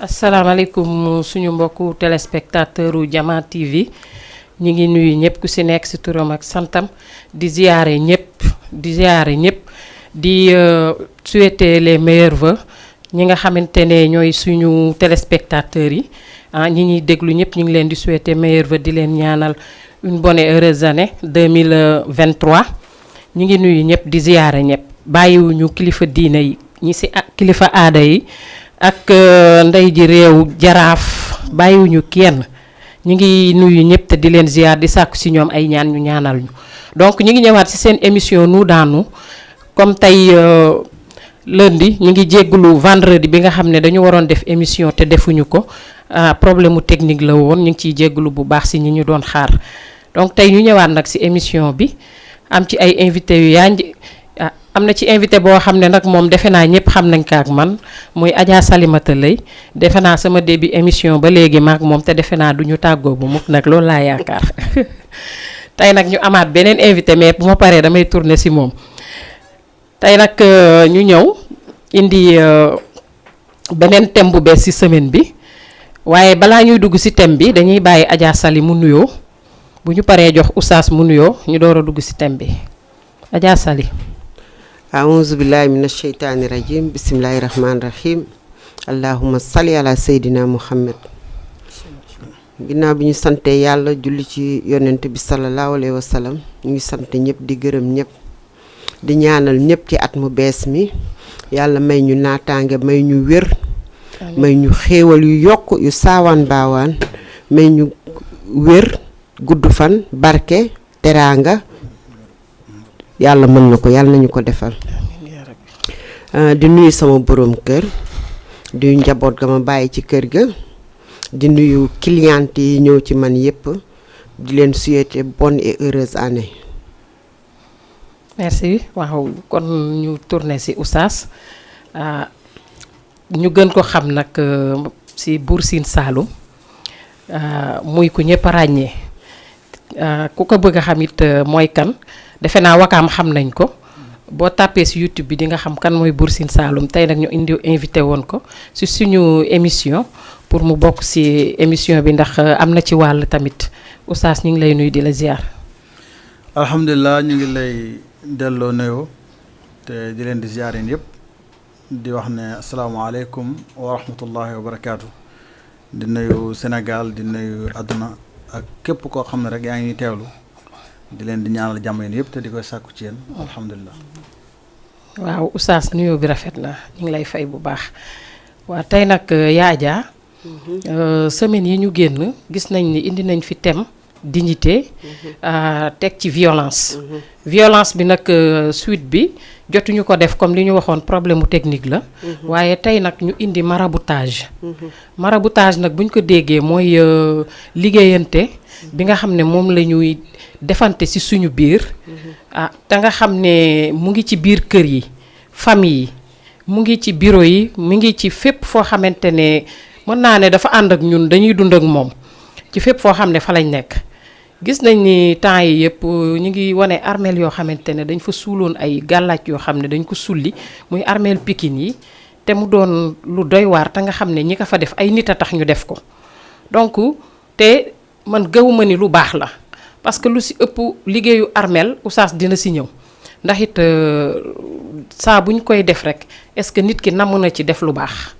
asalaamaaleykum suñu mbokku téléspectateur u Jama TV ñi ngi nuyu ñëpp ku si nekk si turam ak santam di ziare ñëpp di souhaiter les meilleurs vœux ñi nga xamante ne ñooy suñu téléspectateurs yi ñi ñuy déglu ñëpp ñu ngi leen di souhaiter meilleurs vœux di leen ñaanal une bonne et heureuse année 2023 ñi ngi nuyu ñëpp di ziare ñëpp bàyyiwuñu kilifa diine yi ñi si kilifa aada yi ak ndey ji réew jaraaf bàyyiwuñu kenn ñi ngi nuyu ñëpp te di leen ziar di sàkku si ñoom ay ñaan ñu ñaanal ñu donc ñi ngi ñëwaat si seen émission Nous dans Nous comme tey lundi ñi ngi jéggulu vendredi bi nga xam ne dañu waroon def émission te defuñu ko problème mu technique la woon ñu ngi ciy jéggulu bu baax si ñi ñu doon xaar donc tey ñu ñëwaat nag si émission bi am ci ay invité yu yanj am na ci invité boo xam ne nag moom defe naa ñëpp xam nañ ko ak man muy Adja Salimata Lay defe naa sama début émission ba léegi maak moom te defe naa du ñu tàggoo bu mukk nag loolu laa yaakaar tey nag ñu amaat beneen invité mais bu ma paree damay tourner si moom tey nag ñu ñëw indi beneen thème bu bees si semaine bi waaye balaa ñuy dugg si thème bi dañuy bàyyi Adja Sali mu nuyoo bu ñu paree jox Oustaz mu nuyoo ñu door a dugg si thème bi Adja Sali. aouzu billahi mina sheytaani rajim bismillahi rahmaani rahim allahumma salli ala seydina muhammad ginnaaw bi ñu sante yàlla julli ci yonent bi sallallahu alayhi wa sallam ñu ngi sant ñëpp di gërëm ñëpp di ñaanal ñëpp ci at mu bees mi yàlla may ñu naataange may ñu wér may ñu xéewal yu yokk yu saawaan baawaan may ñu wér gudd fan barke teraanga yàlla mën na ko yàlla nañu ko defal di nuyu sama borom kër di njaboot ga ma bàyyi ci kër ga di nuyu client yi ñëw ci man yépp di leen souhaiter bonne et heureuse année. merci waaw kon ñu tourner ci Oustaz ñu gën ko xam nag ci Bour Sine Saloum muy ku ñëpp ràññee ku ko bëgg a xam it mooy kan. defe naa wakaam xam nañ ko boo tàppee si YouTube bi di nga xam kan mooy Bour Sine Saloum tey nag ñu invité woon ko si suñu émission pour mu bokk si émission bi ndax am na ci wàll tamit Oustaz ñu ngi lay nuyu di la ziar. alhamdulilah ñu ngi lay delloo nuyoo te di leen di ziarin yëpp di wax ne asalaamaaleykum wa rahmatullahi wa barakaatu di nuyu Sénégal di nuyu àdduna ak képp koo xam ne rek yaa ngi teewlu. di leen di ñaanal jàmm yéen yëpp te di koy sàkku ci yéen alhamdulilah. waaw Oustaz nuyoo bi rafet na ñu ngi lay fay bu baax waa tey nag yaa Adja semaine yi ñu génn gis nañ ni indi nañ fi thème dignité teg ci violence. violence bi nag suite bi jotuñu ko def comme li ñu waxoon problème mu technique la. waaye tey nag ñu indi maraboutage. maraboutage nag bu ñu ko déggee mooy liggéeyante bi nga xam ne moom la ñuy defante ci suñu biir te nga xam ne mu ngi ci biir kër yi famille yi mu ngi ci bureau yi mu ngi ci fépp foo xamante ne mën naa ne dafa ànd ak ñun dañuy dund ak moom ci fépp foo xam ne fa lañ nekk gis nañ ni temps yi yëpp ñu ngi wane armeel yoo xamante ne dañ fa suuloon ay gàllaaj yoo xam ne dañ ko sulli muy armeel Pikine yi te mu doon lu doy waar te nga xam ne ñi ko fa def ay nit a tax ñu def ko donc te man gëwuma ni lu baax la parce que lu si ëpp liggéeyu armeel Oustaz dina si ñëw ndax it saa bu ñu koy def rek est-ce que nit ki namm na ci def lu baax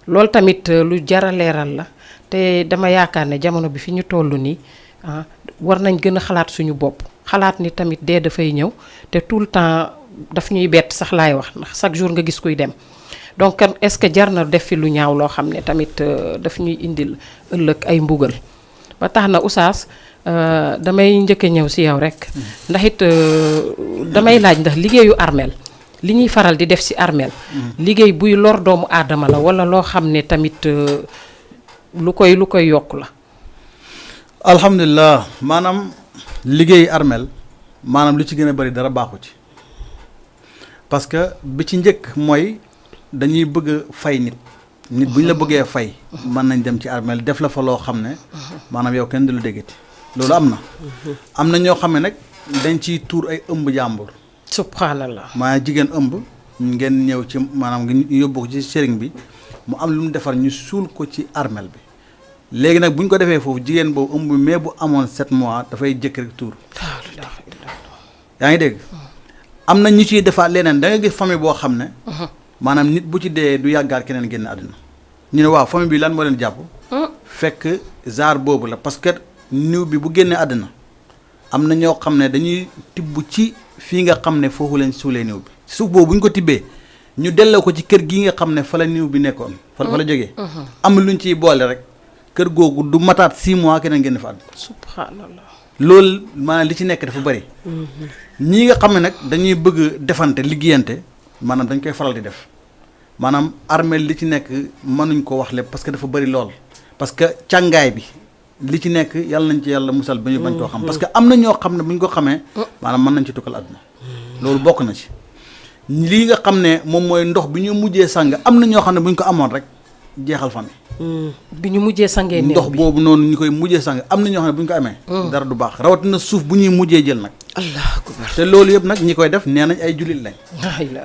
loolu tamit lu jar a leeral la te dama yaakaar ne jamono bi fi ñu toll nii war nañ gën a xalaat suñu bopp xalaat ni tamit dee dafay ñëw te tout le temps daf ñuy bett sax laay wax ndax chaque jour nga gis kuy dem donc est-ce que jar na def fi lu ñaaw loo xam ne tamit daf ñuy indil ëllëg ay mbugal ba tax na Oustaz damay njëkk a ñëw si yow rek ndax it damay laaj ndax liggéeyu armeel li ñuy faral di def si armeel liggéey buy lor doomu aadama la wala loo xam ne tamit lu koy yokk la. alhamdulilah maanaam liggéeyu armeel maanaam lu ci gën a bari dara baaxu ci parce que bi ci njëkk mooy dañuy bëgg a fay nit bu ñu la bëggee fay mën nañ dem ci armeel def la fa loo xam ne maanaam yow kenn du la déggati loolu am na ñoo xam ne nag dañ ciy tuur ay ëmb jàmbur. subhanallah maa jigéen ëmb ngeen ñëw ci maanaam nga yóbbu ko ci sëriñ bi mu am lu mu defar ñu suul ko ci armel bi léegi nag bu ñu ko defee foofu jigéen boobu ëmb mais bu amoon 7 mois dafay jëkk rek tuur yaa ngi dégg am na ñu ciy defaat leneen da nga gis famille boo xam ne maanaam nit bu ci dee du yàggaat keneen génn àdduna ñu ne waaw famille bi lan moo leen jàpp fekk genre boobu la parce que niw bi bu génnee àdduna am na ñoo xam ne dañuy tibb ci fii nga xam ne foofu lañ suulee niw bi suuf boobu bu ñu ko tibbee ñu delloo ko ci kër gi nga xam ne fa la niw bi nekkoon fa la jógee am luñ ciy boole rek kër googu du mataat 6 mois keneen génn fa àdduna subhanallah loolu maanaam li ci nekk dafa bëri ñii nga xam ne nag dañuy bëgg defante liggéeyante maanaam dañ koy faral di def maanaam armeel li ci nekk mënuñ ko wax lépp parce que dafa bëri lool parce que càngaay bi li ci nekk yàlla nañ ci yàlla musal ba ñu bañ koo xam parce que am na ñoo xam ne bu ñu ko xamee maanaam mën nañ ci tukkal àdduna loolu bokk na ci lii nga xam ne moom mooy ndox bi ñu mujjee sang am na ñoo xam ne bu ñu ko amoon rek jeexal famille bi ñu mujjee sangee néew ndox bi boobu noonu ñu koy mujjee sang am na ñoo xam ne bu ñu ko amee dara du baax rawatina suuf bu ñuy mujjee jël nag allahu akbar te loolu yëpp nag ñi koy def nee nañ ay jullit lañ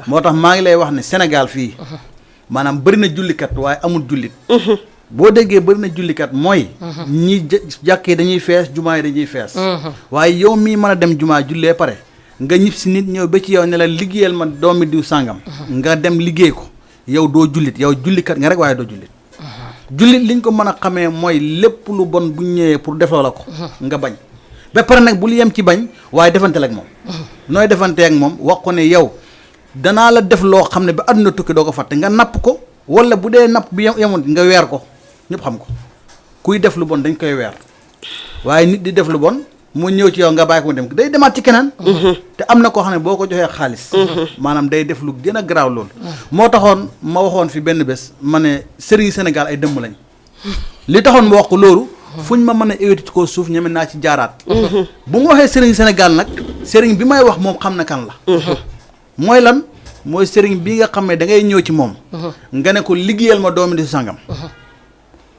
moo tax maa ngi lay wax ne Sénégal fii maanaam bëri na jullikat waaye amul jullit boo déggee bëri na jullikat mooy ñi jàkkee dañuy fees jumaa yi dañuy fees waaye yow mii mën a dem jumaa jullee pare nga ñib si nit ñëw ba ci yow ne la liggéeyal ma doomi diw sàngam nga dem liggéey ko yow doo jullit yow jullikat nga rek waaye doo jullit jullit liñ ko mën a xamee mooy lépp lu bon bu ñëwee pour defloo la ko nga bañ ba pare nag bul yem ci bañ waaye defante la ak moom nooy defante ak moom wax ko ne yow danaa la def loo xam ne ba àdduna tukki doo ko fàtte nga napp ko wala bu dee napp bi yemoon nga weer ko ñëpp xam ko kuy def lu bon dañ koy weer waaye nit di def lu bon mu ñëw ci yow nga bàyyi ko mu dem day demaat ci keneen te am na koo xam ne boo ko joxee xaalis maanaam day def lu gën a garaaw loolu moo taxoon ma waxoon fi benn bés ma ne sëriñ Sénégal ay dëmm lañ li taxoon ma wax ko loolu fuñ ma mën a éviter ci ko suuf ñeme naa ci jaaraat bu mu waxee sëriñ Sénégal nag sëriñ bi may wax moom xam na kan la mooy lan mooy sëriñ bi nga xam ne da ngay ñëw ci moom nga ne ko liggéeyal ma doomi di sangam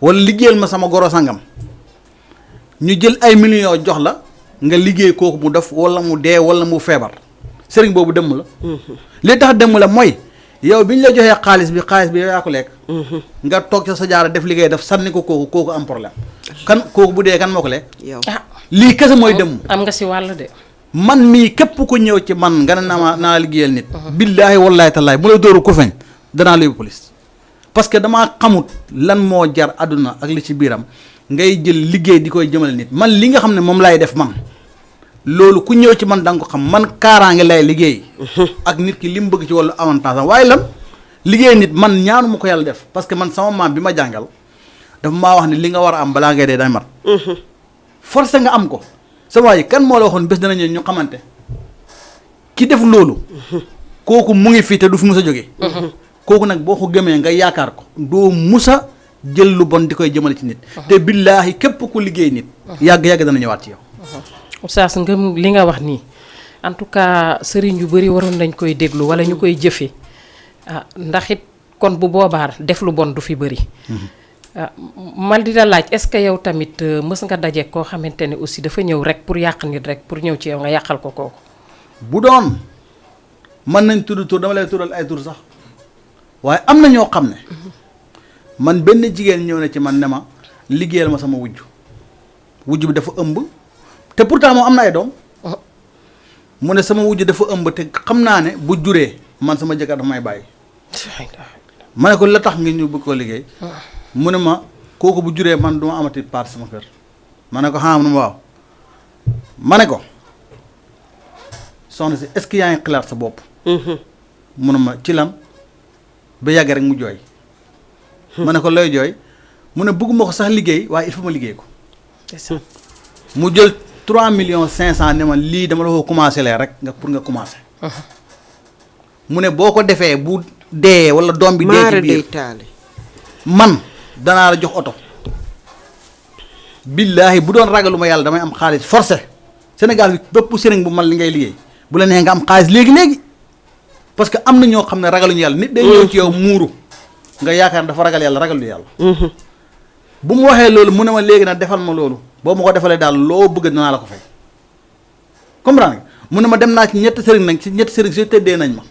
wala liggéeyal ma sama goro sangam ñu jël ay millions jox la nga liggéey kooku mu def wala mu dee wala mu feebar sëriñ boobu dëmm la li tax dëmm la mooy yow bi ñu la joxee xaalis bi yow yaa ko lekk nga toog sa jaara def liggéey def sànni ko kooku am problème kan kooku bu dee kan moo ko lekk yow lii kese mooy dëmm am nga si wàll de man mii képp ku ñëw ci man nga ne naa liggéeyal nit billaahi wallaahi tallaahi bu la dóoru ko feeñ danaa la yóbbu police parce que damaa xamut lan moo jar àdduna ak li ci biiram ngay jël liggéey di koy jëmale nit man li nga xam ne moom laay def man loolu ku ñëw ci man da nga ko xam man kaaraange lay liggéey ak nit ki li mu bëgg ci wàllu avantage am waaye lan liggéey nit man ñaanu ma ko yàlla def parce que man sama maam bi ma jàngal dafa maa wax ne li nga war a am balaa ngay dee day mat forcé nga am ko sa waa yi kan moo la waxoon bés dana ñëw ñu xamante ki def loolu kooku mu ngi fii te du fi mus a jógee kooku nag boo ko gëmee nga yaakaar ko doo musa jël lu bon di koy jëmale ci nit te billaahi képp ku liggéey nit yàgg-yàgg dana ñëwaat ci yow oustaz ngëm li nga wax nii en tout cas sëriñ yu bëri waroon nañ koy déglu wala ñu koy jëfe ndax it kon bu boobaa def lu bon du fi bëri man di la laaj est-ce que yow tamit mës nga daje koo xamante ne aussi dafa ñëw rek pour yàq nit rek pour ñëw ci yow nga yàqal ko kooku bu doon mën nañ tudd tur dama lay tural ay tur sax waaye am na ñoo xam ne man benn jigéen ñëw na ci man ne ma liggéeyal ma sama wujj bi dafa ëmb te pourtant moom am na ay doom mu ne sama wujj dafa ëmb te xam naa ne bu juree man sama jëkkër dafa may bàyyi ma ne ko la tax nga ñu bëgg koo liggéey mu ne ma kooku bu juree man du ma amati part sama kër ma ne ko xam na ma waaw ma ne ko soxna si est-ce que yaa ngi xalaat sa bopp mu ne ma ci lan ba yàgg rek mu jooy ma ne ko looy jooy mu ne bëgguma ko sax liggéey waaye il faut ma liggéey ko mu jël 3,500,000 ne ma lii dama la ko commencé lee rek nga pour nga commencé mu ne boo ko defee bu dee wala doom bi dee ci biir man danaa la jox oto billaahi bu doon ragalu ma yàlla damay am xaalis forcé Sénégal bi bépp sëriñ bu man li ngay liggéey bu la nee nga am xaalis léegi parce que am na ñoo xam ne ragaluñu yàlla nit day ñëw ci yow muuru nga yaakaar dafa ragal yàlla ragalu yàlla bu mu waxee loolu mu ne ma léegi nag defal ma loolu boo ma ko defalee daal loo bëgg dinaa la ko fay comprendre nga mu ne ma dem naa ci ñetti sëriñ nag ci ñetti sëriñ si tëddee nañ ma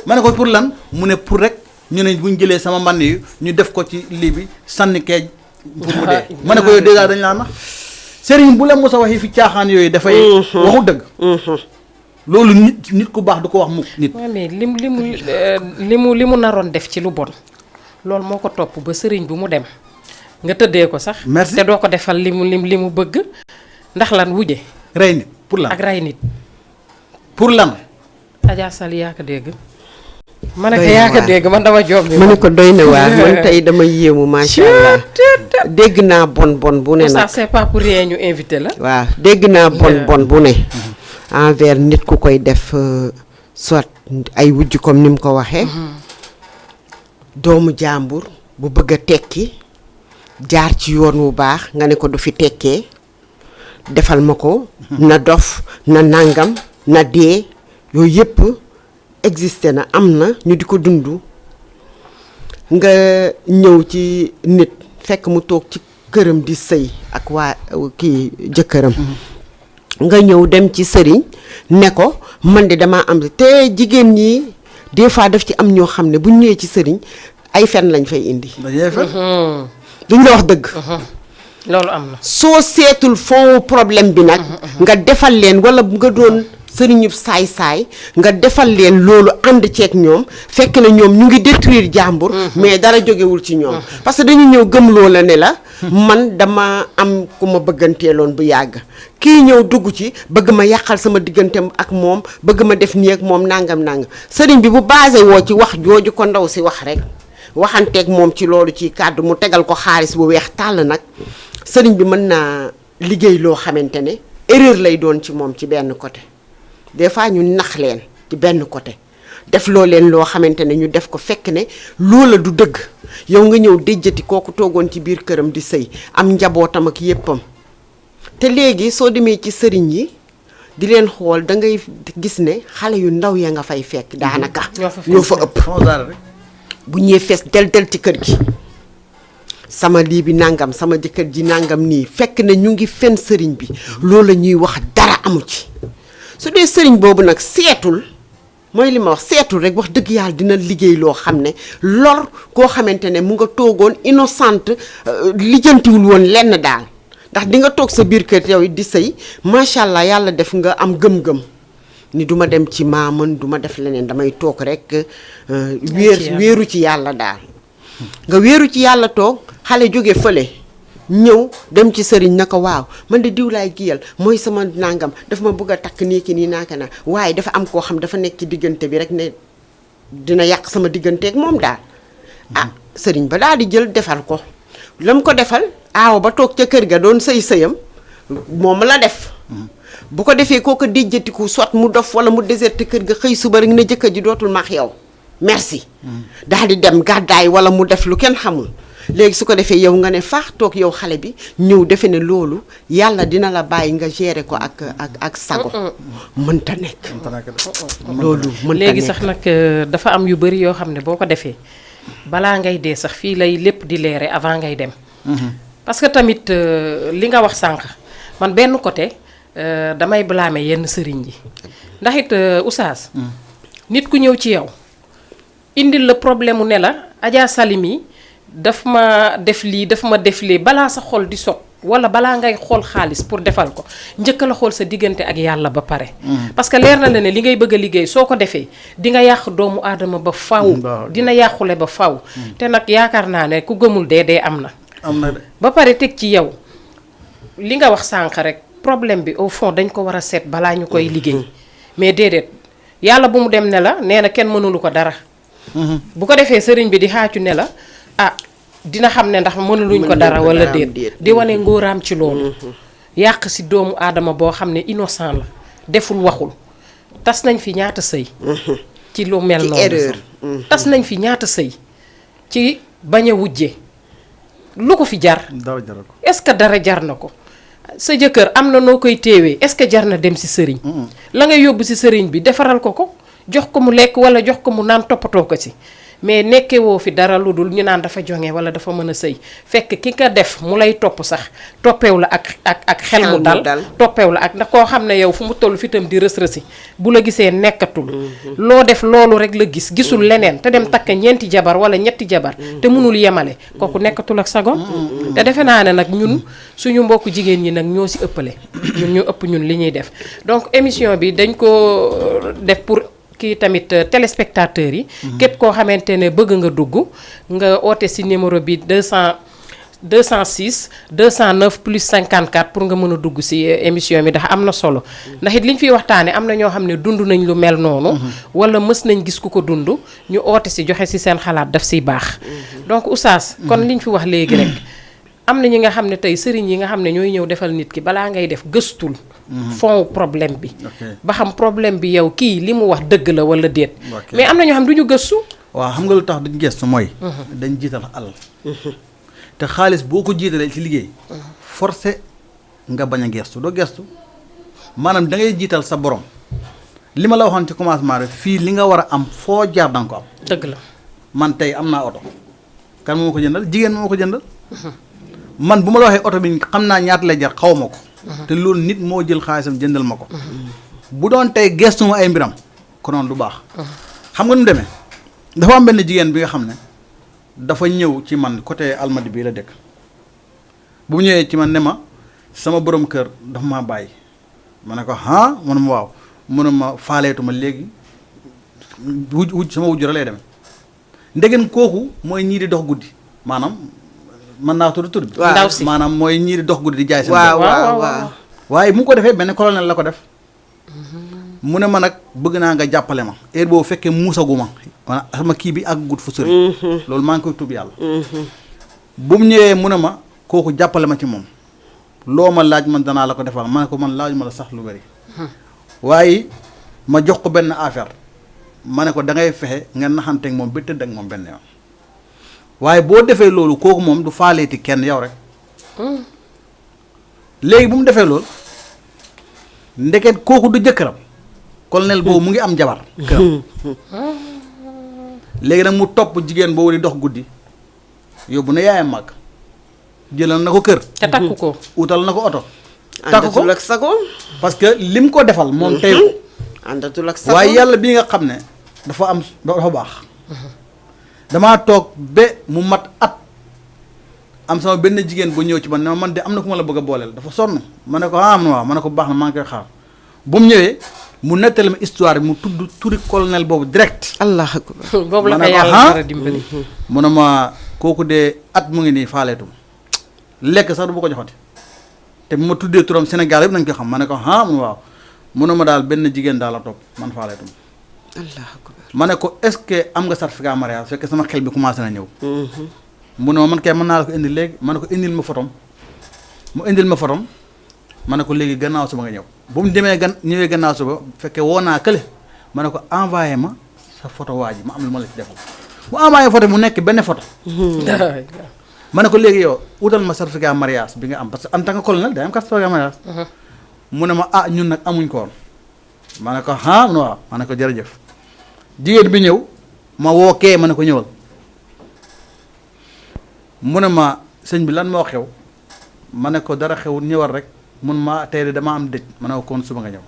ma ne ko pour lan mu ne pour rek ñu ne buñ jëlee sama man yi ñu def ko ci lii bi sànni keej pour mu dee ma ne ko yow dèjà dañ laa nax sëriñ bu la mos a waxee fi caaxaan yooyu dafay waxu dëgg loolu nit ku baax du ko wax mukk nit waaw mais li mu naroon def ci lu bon loolu moo ko topp ba sëriñ bu mu dem nga tëddee ko sax merci te doo ko defal li mu bëgg ndax lan wuje rey nit pour lan ak rey nit pour lan Adja Sall yaa ko dégg ma ne ko yaa ko dégg man dama joom bi ma ne ko doy na waar man tey dama yéemu macha allah dégg naa bon bu ne ça nag c'est pas pour rien ñu invité la waaw dégg naa bon bu ne envers nit ku koy def soit ay wujj comme ni mu ko waxee doomu jàmbur bu bëgg a tekki jaar ci yoon wu baax nga ne ko du fi tekkee defal ma ko na dof na nangam na dee yooyu yëpp existé na am na ñu di ko dund nga ñëw ci nit fekk mu toog ci këram di sëy ak waa kii jëkkëram nga ñëw dem ci sëriñ ne ko man de dama am te jigéen ñi des fois daf ci am ñoo xam ne bu ñu ñëwee ci sëriñ ay fen lañ fay indi dañuy fen duñ la wax dëgg loolu am na soo seetul fond problème bi nag nga defal leen wala nga doon sëriñub saay-saay nga defal leen loolu ànd ceeg ñoom fekk na ñoom ñu ngi détruire jàmbur mais dara jógewul ci ñoom parce que dañu ñëw gëm loola ne la man dama am ku ma bëgganteeloon bu yàgg kii ñëw dugg ci bëgg ma yàqal sama diggante ak moom bëgg ma def nii ak moom nangam sëriñ bi bu basé woo ci wax jooju ko ndaw si wax rek waxanteeg moom ci loolu ci kàddu mu tegal ko xaalis bu weex tàll nag sëriñ bi mën naa liggéey loo xamante ne erreur lay doon ci moom ci benn côté des fois ñu nax leen ci benn côté def loo leen loo xamante ne ñu def ko fekk ne loola du dëgg yow nga ñëw déjjati kooku toogoon ci biir këram di sëy am njabootam ak yéppam te léegi soo demee ci sëriñ yi di leen xool da ngay gis ne xale yu ndaw ya nga fay fekk daanaka ñoo fa ëpp bu ñëwee fees del ci kër gi sama lii bi nangam sama jëkkër ji nangam nii fekk ne ñu ngi fen sëriñ bi loolu la ñuy wax dara amu ci su dee sëriñ boobu nag seetul mooy li ma wax seetul rek wax dëgg yàlla dina liggéey loo xam ne lor koo xamante ne mu nga toogoon innocente lijjantiwul woon lenn daal ndax di nga toog sa biir kër yow di sëy macha allah yàlla def nga am gëm-gëm ni duma dem ci maaman duma def leneen damay toog rek wéeru ci yàlla daal nga wéeru ci yàlla toog xale jóge fële ñëw dem ci sëriñ na ko waaw man de diw laay giyal mooy sama nangam dafa ma bëgg a takk nii ki nii naaka na waaye dafa am koo xam dafa nekk ci diggante bi rek ne dina yàq sama digganteeg moom daal sëriñ ba daal di jël defal ko la mu ko defal aaw ba toog ca kër ga doon sëyam moom la def bu ko defee koo ko déjjatiku soit mu dof wala mu déserté kër ga xëy suba rek ne jëkkër ji dootul maax yow merci daal di dem gàddaay wala mu def lu kenn xamul léegi su ko defee yow nga ne faax toog yow xale bi ñëw defe ne loolu yàlla dina la bàyyi nga gérer ko ak sago mënta nekk loolu mënta nekk léegi sax nag dafa am yu bari yoo xam ne boo ko defee balaa ngay dee sax fii lay lépp di leere avant ngay dem parce que tamit li nga wax sànq man benn côté damay blâmer yenn sëriñ yi ndax it oustaz nit ku ñëw ci yow indil la problème mu ne la Adja Salimi daf ma def lii daf ma def lee balaa sa xol di sot wala balaa ngay xool xaalis pour defal ko njëkk la xool sa diggante ak yàlla ba pare parce que leer na la ne li ngay bëgg a liggéey soo ko defee di nga yàq doomu aadama ba faw dina yàqule ba faw te nag yaakaar naa ne ku gëmul dee am na ba pare teg ci yow li nga wax sànq rek problème bi au fond dañ ko war a seet balaa ñu koy liggéey mais déedéet yàlla bu mu dem ne la nee na kenn mënulu ko dara bu ko defee sëriñ bi di xaacu ne la dina xam ne ndax mënuluñ ko dara wala déet di wane ngóoraam ci loolu yàq si doomu aadama boo xam ne innocent la deful waxul tas nañ fi ñaata sëy ci lu mel noonu tas nañ fi ñaata sëy ci bañ a wujje lu ko fi jar est-ce que dara jar na ko sa jëkkër am na noo koy téewee est-ce que jar na dem si sëriñ la nga yóbbu si sëriñ bi defaral ko jox ko mu lekk wala jox ko mu naan toppatoo ko si mais nekkewoo fi dara lu dul ñu naan dafa jonge wala dafa mën a sëy fekk ki nga def mu lay topp sax toppeew la ak xel mu dal toppeew la ak ndax koo xam ne yow fu mu toll fi tam di rës-rësi bu la gisee nekkatul loo def loolu rek la gisul leneen te dem takk ñeenti jabar wala ñetti jabar te mënul yemale kooku nekkatul ak sago te defe naa ne nag ñun suñu mbokk jigéen ñi nag ñoo si ëppale ñun ñu ëpp ñun li ñuy def donc émission bi dañ ko def pour kii tamit téléspectateurs yi képp koo xamante ne bëgg nga dugg nga oote si numéro bi 206 209 plus 54 pour nga mën a dugg si émission bi ndax am na solo ndax it li ñu fiy waxtaane am na ñoo xam ne dund nañ lu mel noonu wala mës nañ gis ku ko dund ñu oote si joxe si seen xalaat daf siy baax donc Oustaz kon li ñu fi wax léegi rek am na ñi nga xam ne tey sëriñ yi nga xam ne ñooy ñëw defal nit ki balaa ngay def gëstul fond problème bi ba xam problème bi yow kii li mu wax dëgg la wala déet mais am na ñoo xam du ñu gëstu waaw xam nga lu tax duñ gëstu mooy dañ jiital alal te xaalis boo ko jiitalee ci liggéey forcé nga bañ a gëstu doo gëstu maanaam da ngay jiital sa borom li ma la waxoon ci commencement rek fii li nga war a am foo jaar danga ko am dëgg la man tey am naa oto kan moo ma ko jëndal jigéen moo ma ko jëndal man bu ma la waxee oto bi xam naa ñaata lay jar xaw ma ko te loolu nit moo jël xaalisam jëndal ma ko bu doon tey gestu ma ay mbiram konoon du baax xam nga nu mu demee dafa am benn jigéen bi nga xam ne dafa ñëw ci man côté Almadi bii la dëkk bu mu ñëwee ci man ne ma sama borom kër dafa maa bàyyi ma ne ko ah mu ne ma waaw mu ne ma faaleetu ma léegi wuj sama wujj la lay demee ndegen kooku mooy ñii di dox guddi maanaam mën naa tudd bi ndaw si maanaam mooy ñii di dox guddi di jaay seen waaw waaye mu ko defee benn colonel la ko def mu ne ma nag bëgg naa nga jàppale ma heure boobu fekkee muusaguma maanaam sama kii bi ak gut fu sori loolu maa ngi koy tub yàlla bu mu ñëwee mu ne ma kooku jàppale ma ci moom loo ma laaj man danaa la ko defal ma ne ko man laaj ma la sax lu bari waaye ma jox ko benn affaire ma ne ko da ngay fexe nga naxanteeg moom ba tëdd ak moom benn yoon waaye boo defee loolu kooku moom du faaleeti kenn yow rek léegi bu mu defee loolu ndeket kooku du jëkkëram colonel boobu mu ngi am jabar këram léegi nag mu topp jigéen boobu di dox guddi yóbbu na yaayam màgg jëlal na ko kër te takku ko utal na ko oto takku ko àndatul ak sago parce que lim ko defal moom tey àndatul ak sago waaye yàlla bii nga xam ne dafa baax damaa toog ba mu mat at am sama benn jigéen bu ñëw ci man ne ma man de am na ku ma la bëgg a booleel dafa sonn ma ne ko am na waaw ma ne ko baax na maa ngi koy xaar bu mu ñëwee mu nettali ma histoire bi mu tudd turi colonel boobu direct allah akbar boobu la ko yàlla dara dimbali mu ne ma kooku de at mu ngi nii faaleetum lekk sax du ma ko joxati te bu ma tuddee turam Sénégal yëpp nañ ko xam ma ne ko mu waaw mu ne ma daal benn jigéen daal la topp man faaleetum allah akbar ma ne ko est-ce que am nga certificat mariage fekk sama xel bi commencé na ñëw mu ne ma man kay mën naa la ko indil léegi ma ne ko indil ma photom mu indil ma photom ma ne ko léegi gannaaw suba nga ñëw bu mu demee ñëwee gannaaw suba fekkee woo naa kële ma ne ko envoyé ma sa photo waa ji ma am lu ma la ci defal mu envoyé photo mu nekk benn photo ma ne ko léegi yow utal ma certificat mariage bi nga am parce que en tant que colonel day am certificat mariage mu ne ma ñun nag amuñ ko woon ma ne ko mu ne waaw ma ne ko jërëjëf jigéen bi ñëw ma woo kee ma ne ko ñëwal mu ne ma sëñ bi lan moo xew ma ne ko dara xew ñëwal rek mun ma tey de dama am dëj ma ne ko kon suba nga ñëw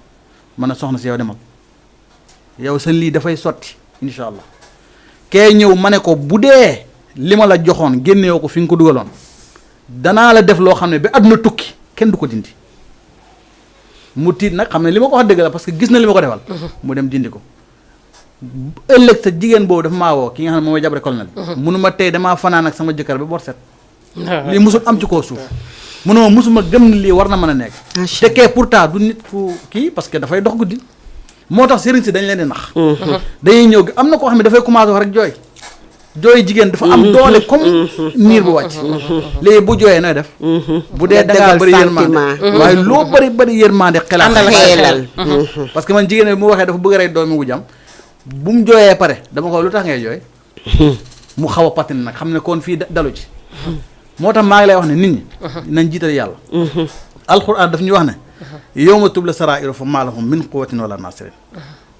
ma ne soxna si yow demal yow sa lii dafay sotti incha allah kee ñëw ma ne ko bu dee li ma la joxoon génneewoo ko fi nga ko dugaloon danaa la def loo xam ne ba àdduna tukki kenn du ko dindi mu tiit nag xam ne li ma ko wax dëgg la parce que gis na li ma ko defal mu dem dindi ko ëllëg sa jigéen boobu dafa maa woo ki nga xam ne moom mooy jabare colonel bi munuma tey damaa fanaan ak sama jëkkër ba bor set lii musul am ci koo suuf munuma musuma gëm ni lii war na mën a nekk te kee pourtant du nit ku kii parce que dafay dox guddi moo tax sëriñ si dañ leen di nax dañuy ñëw am na koo xam ne dafay commencé wax rek jooy jigéen dafa am doole comme niir bu wàcc léegi bu jooyee nooy def bu dee dangaa bëri yërmande waaye loo bëri yërmande xelal parce que man jigéen bi mu waxee dafa bëgg a rey doomi wu jam bu mu jooyee pare dama ko lu tax ngay jooy mu xaw a patin nag xam ne kon fii dalu ci moo tax maa ngi lay wax ne nit ñi nañ jiital yàlla alxuraan daf ñuy wax ne yawma tubla saraa'iru fa maa lahum min quwwatin wala nasirin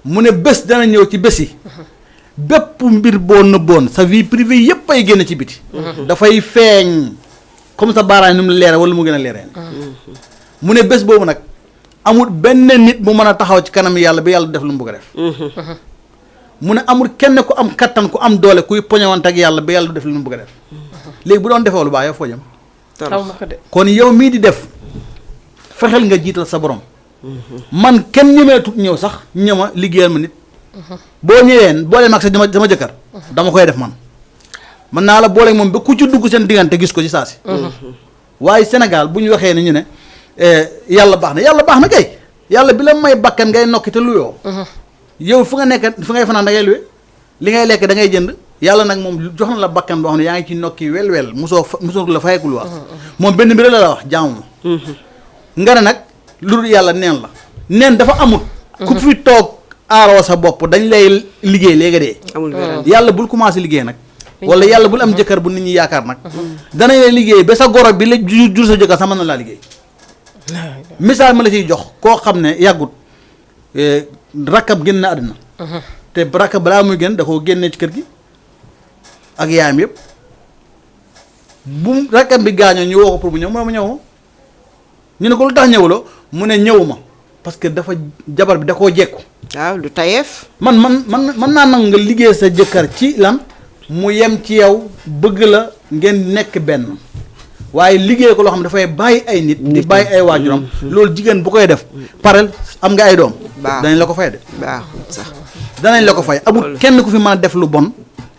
mu ne bés dana ñëw ci bés yi bépp mbir boo nëbboon sa vie privée yépp ay génn ci biti dafay feeñ comme sa baaraay ni mu leere wala mu gën a leeree mu ne bés boobu nag amul benn nit mu mën a taxaw ci kanam yàlla bi yàlla def lu mu bëgg a def mu ne amul kenn ku am kattan ku am doole kuy poñewante ak yàlla ba yàlla du def lu mu bëgg a def léegi bu doon defoo lu baax yow foo jëm kon yow mii di def fexeel nga jiital sa borom man kenn ñemeetut ñëw sax ñëma liggéeyal ma nit boo ñëwee boole mag sa sama jëkkër dama koy def man naa la boole moom ba ku ci dugg seen diggante gis ko ci saa si waaye Sénégal bu ñu waxee ne ñu ne yàlla baax na kay yàlla bi la may bakkan ngay nokki te luyoo yow fu nga nekk fu ngay fanaan da ngay luwe li ngay lekk da ngay jënd yàlla nag moom jox na la bakkan boo xam ne yaa ngi ci nokki wel musoo la fayekul wax moom benn mbir la wax jaamu ma nga ne nag lu dul yàlla neen la neen dafa amut ku fi toog aaroo sa bopp dañ lay liggéey léegi dee yàlla bul commencé liggéey nag wala yàlla bul am jëkkër bu nit ñi yaakaar nag danañ lay liggéey ba sa goro bi la jur sa jëkkër sax mën na laa liggéey misaal ma la ciy jox koo xam ne yàggut rakkab génn na àddina te rakkab balaa muy génn da koo génnee ci kër gi ak yaayam yëpp bu rakkab bi gaañoo ñu woo ko pour bu ñëw mu ne ma ñëw ñu ne ko lu tax ñëwuloo mu ne ñëwuma parce que dafa jabar bi da koo jekku waaw lu tayeef man naa nangu nga liggéey sa jëkkër ci lan mu yem ci yow bëgg la ngeen nekk benn waaye liggéey ko loo xam ne dafay bàyyi ay nit di bàyyi ay waajuram loolu jigéen bu koy def parel am nga ay doom danañ la ko fay de sax danañ la ko fay amul kenn ku fi mën a def lu bon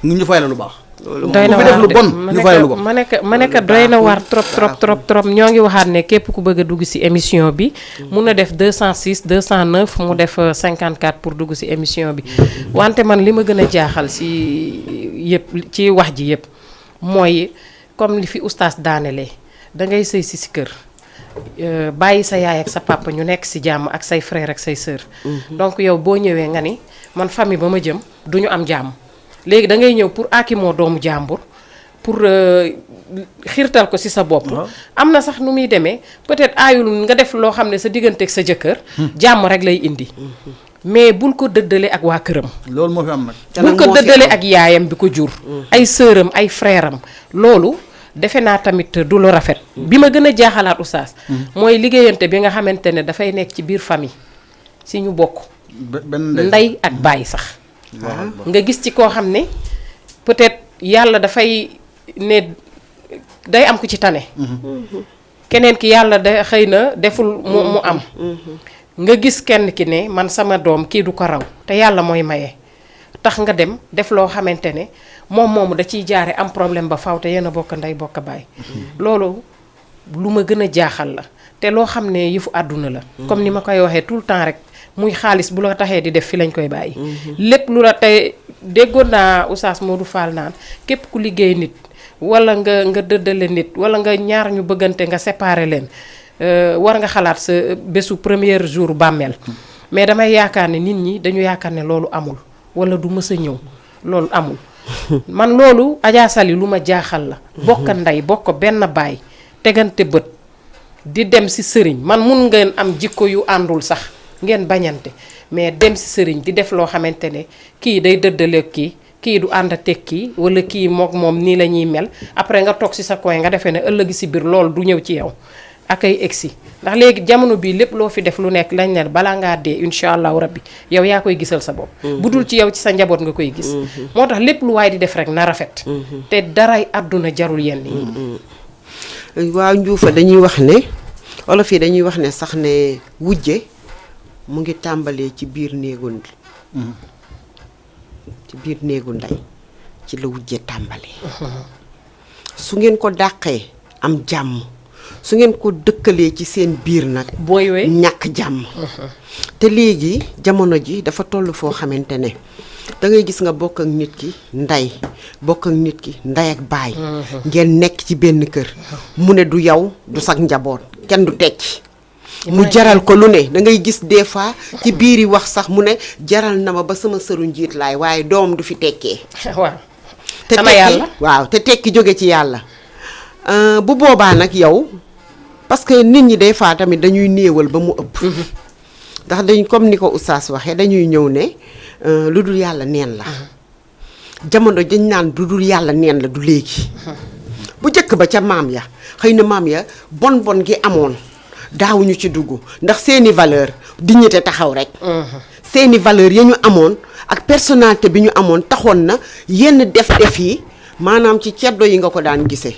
ñu fay la lu baax doy na ku fi def lu bon ñu fay la lu bon ma nekk doy na waar trop ñoo ngi waxaat ne képp ku bëgg a dugg ci émission bi mun na def 206 209 mu def 54 pour dugg ci émission bi wante man li ma gën a jaaxal ci yëpp ci wax ji yëpp mooy comme li fi oustaz daanelee da ngay sëy si kër bàyyi sa yaay ak sa papa ñu nekk ci jàmm ak say frère ak say sœur donc yow boo ñëwee nga ni man famille ba ma jëm du ñu am jàmm léegi da ngay ñëw pour aakimoo doomu jàmbur pour xiirtal ko ci sa bopp am na sax nu muy demee peut-être aayul nga def loo xam ne sa digganteeg sa jëkkër jàmm rek lay indi mais bul ko dëddale ak waa këram loolu moo fi am nag bul ko dëddale ak yaayam bi ko jur ay sëram ay frère am loolu defe naa tamit du lu rafet bi ma gën a jaaxalaat oustaz mooy liggéeyante bi nga xamante ne dafay nekk ci biir famille si ñu bokk ndey ak baay sax nga gis ci koo xam ne peut-être yàlla dafay ne day am ku ci tane keneen ki yàlla da xëy na deful mu am nga gis kenn ki ne man sama doom kii du ko raw te yàlla mooy maye tax nga dem def loo xamante ne moom moomu da ciy jaare am problème ba faw te yéen a bokk ndey bokk baay loolu lu ma gën a jaaxal la te loo xam ne yëfu àdduna la comme ni ma koy waxee tout le temps rek muy xaalis bu la taxee di def fi lañ koy bàyyi lépp lu la tey déggoon naa Oustaz Modou Fall naan képp ku liggéey nit wala nga dëddale nit wala nga ñaar ñu bëggante nga séparer leen war nga xalaat sa bésu premier jour bàmmeel mais damay yaakaar ne nit ñi dañu yaakaar ne loolu amul wala du mës a ñëw loolu amul man loolu Adja Sali lu ma jaaxal la bokk ndey bokk benn baay tegante bët di dem ci sëriñ man mun ngeen am jikko yu àndul sax ngeen bañante mais dem ci sëriñ di def loo xamante ne kii day dëddaleeg kii du ànd teg kii wala kii moom nii la ñuy mel après nga toog ci sa coin nga defee ne ëllëg ci biir loolu du ñëw ci yow ak ay egsi ndax léegi jamono bii lépp loo fi def lu nekk lañ ne balaa ngaa dee incha allahu rabbi yow yaa koy gisal sa bopp bu dul ci yow ci sa njaboot nga koy gis moo tax lépp lu waay di def rek na rafet te daray àdduna jarul yenn yi waaw njuufa dañuy wax ne olof yi dañuy wax ne sax ne wujje mu ngi tàmbalee ci biir néegu ndey ci la wujje tàmbalee su ngeen ko dàqee am jàmm su ngeen ko dëkkalee ci seen biir nag booy ñàkk jàmm te léegi jamono ji dafa toll foo xamante ne da ngay gis nga bokk ak nit ki ndey bokk ak nit ki ndey ak baay ngeen nekk ci benn kër mu ne du yow du sag njaboot kenn du tekki mu jaral ko lu ne da ngay gis des fois ci biir yi wax sax mu ne jaral na ma ba sama sëru njiit laay waaye doom du fi tekkee waaw te tekki waaw te tekki jóge ci yàlla bu boobaa nag yow parce que nit ñi des fois tamit dañuy néewal ba mu ëpp ndax dañ comme ni ko oustaz waxee dañuy ñëw ne lu dul yàlla neen la jamono dañ naan du dul yàlla neen la du léegi bu njëkk ba ca maam ya xëy na maam ya bon gi amoon daawuñu ci dugg ndax seeni valeur dignité taxaw rek seeni valeur ya ñu amoon ak personnalité bi ñu amoon taxoon na yenn def yi maanaam ci ceddo yi nga ko daan gisee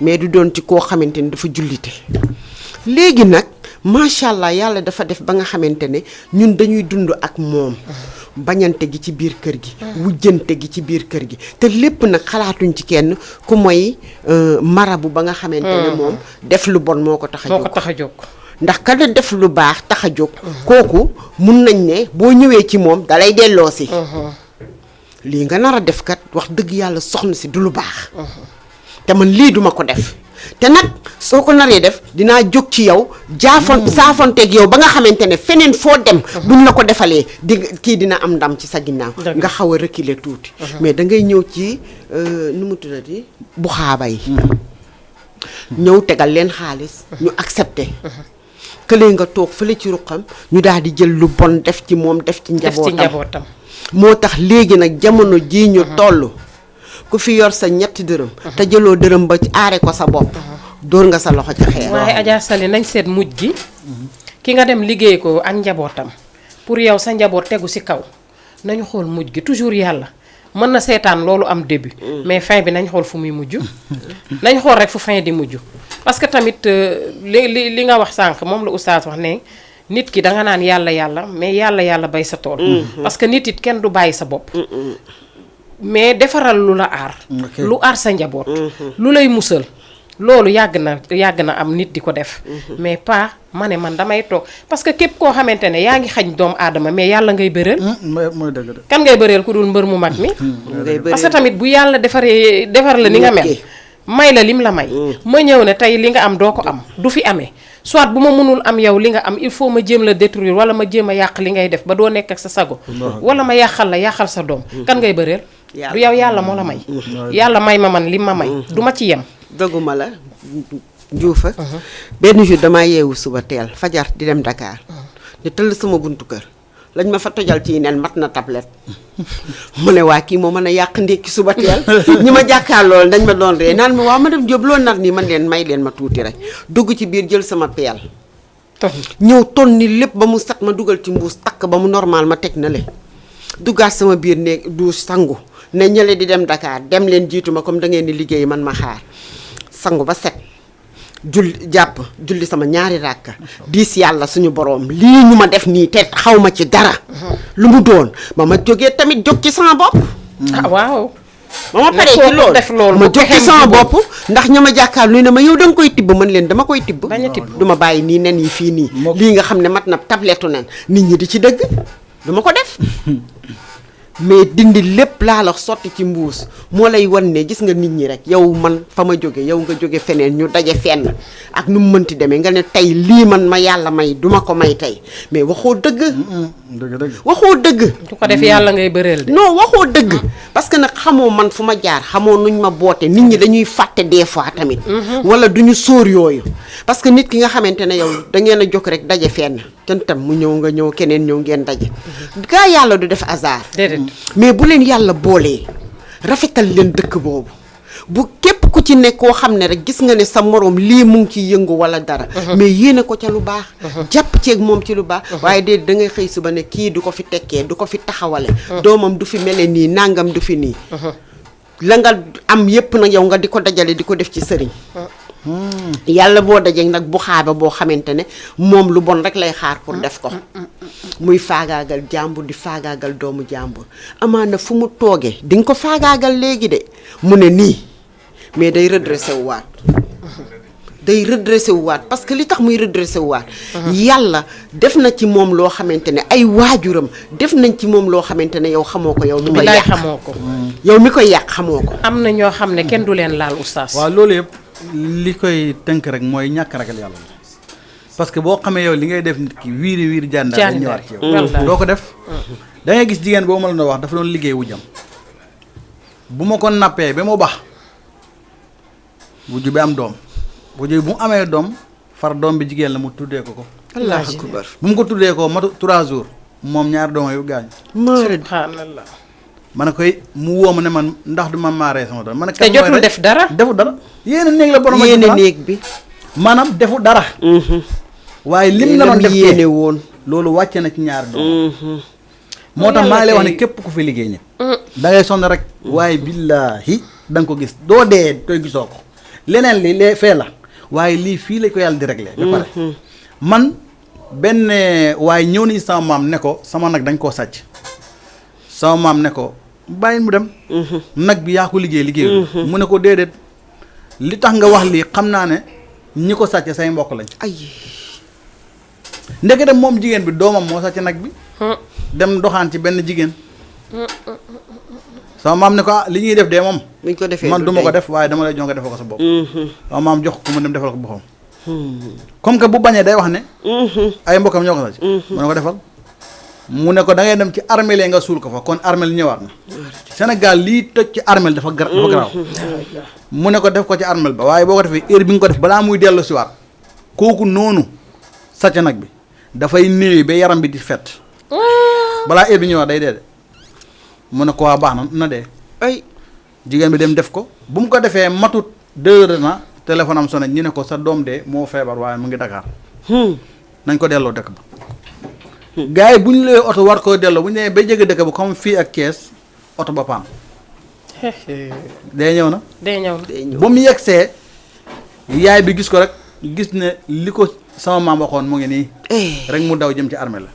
mais du doon ci koo xamante ni dafa jullite léegi nag macha allah yàlla dafa def ba nga xamante ne ñun dañuy dund ak moom bañante gi ci biir kër gi wujjante gi ci biir kër gi te lépp nag xalaatuñ ci kenn ku mooy marabu ba nga xamante ne moom def lu bon moo ko tax a jóg ndax ka def lu baax tax a jóg kooku mun nañ ne boo ñëwee ci moom dalay delloo si lii nga nar a def kat wax dëgg yàlla soxna si du lu baax te man lii duma ko def te nag soo ko naree def dinaa jóg ci yow saafonteeg yow ba nga xamante ne feneen foo dem buñ la ko defalee kii dina am ndam ci sa ginnaaw nga xaw a reculer tuuti mais da ngay ñëw ci nu mu tuddati bu xaaba yi ñëw tegal leen xaalis ñu accepté këlee nga toog fële ci ruqam ñu daal di jël lu bon def ci moom def ci njabootam moo tax léegi nag jamono jii ñu toll ku fi yor sa ñetti dërëm te jëloo dërëm ba aare ko sa bopp dóor nga sa loxo ci xeer waaye Adja Sali nañ seet mujj gi ki nga dem liggéey ko ak njabootam pour yow sa njaboot tegu ci kaw nañu xool mujj gi toujours yàlla mën na seetaan loolu am début mais fin bi nañ xool fu muy mujj nañ xool rek fu fin di mujj parce que tamit li nga wax sànq moom la oustaz wax ne nit ki danga naan yàlla mais yàlla bay sa tool parce que nit it kenn du bàyyi sa bopp mais defaral lu la aar lu aar sa njaboot lu lay musal loolu yàgg na am nit di ko def mais pas ma ne man damay toog parce que képp koo xamante ne yaa ngi xañ doomu aadama mais yàlla ngay bëreel mooy dëgg kan ngay bëreel ku dul mbër mu mag mi parce que tamit bu yàlla defar la ni nga mel may la lim la may ma ñëw ne tey li nga am doo ko am du fi amee soit bu ma mënul am yow li nga am il faut ma jéem la détruire wala ma jéem a yàq li ngay def ba doo nekk ak sa sago wala ma yàqal sa doom kan ngay bëreel du yow yàlla moo la may yàlla may ma man lim ma may du ma ci yem doguma la Njuufa benn jour damaa yeewu suba teel fajar di dem Dakar ne tëll sama buntu kër lañ ma fa tojal ci nen mat na tablette mu ne waa kii moo mën a yàq ndékki suba teel ñi ma jàkkaar lool dañ ma doon ree naan ma waaw ma dem Jóob loolu nar nii man leen may leen ma tuuti rek dugg ci biir jël sama peel ñëw ton ni lépp ba mu set ma dugal ci mbuus takk ba mu normal ma teg na le duggaat sama biir ne du sangu ne ñële di dem Dakar dem leen jiitu ma comme da ngeen di liggéey man ma xaar sangu ba set julli sama ñaari ràkka diis yàlla suñu boroom lii ñu ma def nii te xaw ma ci dara lu mu doon ba ma jógee tamit jóg ci sama bopp waaw ba ma paree ci loolu ma jóg ci sama bopp ndax ña ma jàkkaar lu ne ma yow da nga koy tibb man leen dama koy tibb du ma bàyyi nii nen yi fii nii lii nga xam ne mat na tablettu nen nit ñi di ci dëgg du ma ko def mais dindi lépp laa la sotti ci mbuus moo lay wan ne gis nga nit ñi rek yow man fa ma jóge yow nga jóge feneen ñu daje fenn ak nu mu mënti demee nga ne tey lii man ma yàlla may duma ko may tey mais waxoo dëgg waxoo dëgg du ko def yàlla ngay bëreel de non waxoo dëgg parce que nag xamoo man fu ma jaar xamoo nuñ ma boote nit ñi dañuy fàtte des fois tamit wala duñu sóor yooyu parce que nit ki nga xamante ne yow da ngeen a jóg rek daje fenn tam mu ñëw nga ñëw keneen ñëw ngeen daje gaa yàlla du def hasard mais bu leen yàlla boolee rafetal leen dëkk boobu bu képp ku ci nekk koo xam ne rek gis nga ne sa moroom lii mu ngi ciy yëngu wala dara mais yéene ko ca lu baax jàpp ceeg moom ci lu baax waaye déet da ngay xëy suba ne kii du ko fi tekkee du ko fi taxawale doomam du fi mele nii nangam du fi nii la nga am yépp nag yow nga di ko dajale di ko def ci sëriñ yàlla boo dajee nag bu xaaba boo xamante ne moom lu bon rek lay xaar pour def ko muy faagaagal jàmbur di faagaagal doomu jàmbur amaana fu mu toogee di nga ko faagaagal léegi de mu ne nii mais day redressé wu waat parce que li tax muy redressé wu waat yàlla def na ci moom loo xamante ne ay waajuram def nañ ci moom loo xamante ne yow xamoo ko yow mi koy yàq xamoo ko yow mi koy yàq xamoo ko am na ñoo xam ne kenn du leen laal oustaz waaw loolu yëpp li koy tënk rek mooy ñàkk ragal yàlla parce que boo xamee yow li ngay def nit ki wiiri jàndaar dañ ñëwaat ci yow doo ko def da ngay gis jigéen boobu ma la doon wax dafa doon liggéey wujjam bu ma ko nappee ba mu baax wujju bi am doom wujju bi bu mu amee doom far doom bi jigéen la mu tuddee ko Allahu akbar bu mu ko tuddee ko matu 3 jours moom ñaari doom yu gaañ subhanallah ma ne koy mu woo ma ne man ndax du ma maaree sama doom ma ne te jotul def dara defu dara yéen a néeg la borom yéene néeg bi maanaam defu dara waaye lim la doon def yéene woon loolu wàcce na ci ñaari doom moo tax maa ngi lay wax ne képp ku fi liggéey ñi da ngay sonn rek waaye billaahi da nga ko gis doo dee tooy gisoo ko leneen li lee fee la waaye lii fii la ko yàlla di réglé ba pare man benn waaye ñëw nañu sama maam ne ko sama nag dañ koo sàcc sama maam ne ko bàyyi mu dem nag bi yaa ko liggéey mu ne ko déedéet li tax nga wax lii xam naa ne ñi ko sàcc say mbokk lañ ay ndeke dem moom jigéen bi doomam moo sàcc nag bi dem doxaan ci benn jigéen sama maam ne ko li ñuy def de moom buñ ko defee man du ma ko def waaye dama lay jox nga defal ko sa bopp sama maam jox ko mu dem defal ko boppam comme que bu bañee day wax ne ay mbokkam ñoo ko sàcc mu ne ko defal mu ne ko da ngay dem ci armeel nga suul ko fa kon armeel ñëwaat na Sénégal lii toj ci armeel dafa garaaw mu ne ko def ko ci armeel ba waaye boo ko defee heure bi nga ko def balaa muy dellu si waat kooku noonu sàcc nag bi dafay néew ba yaram bi di fet balaa heure bi ñëwaat day dee de mu ne ko waa baax na dee ay jigéen bi dem def ko bu mu ko defee matut 2 heures na téléphone am sonné ñu ne ko sa doom de moo feebar waaye mu ngi Dakar nañ ko delloo dëkk ba gars yi bu ñu lee oto war koo delloo bu ñu nee ba jege dëkk ba comme fii ak Thiès oto ba paan day ñëw na ba mu yegsee yaay bi gis ko rek gis ne li ko sama maam waxoon mu ngi nii rek mu daw jëm ci armée la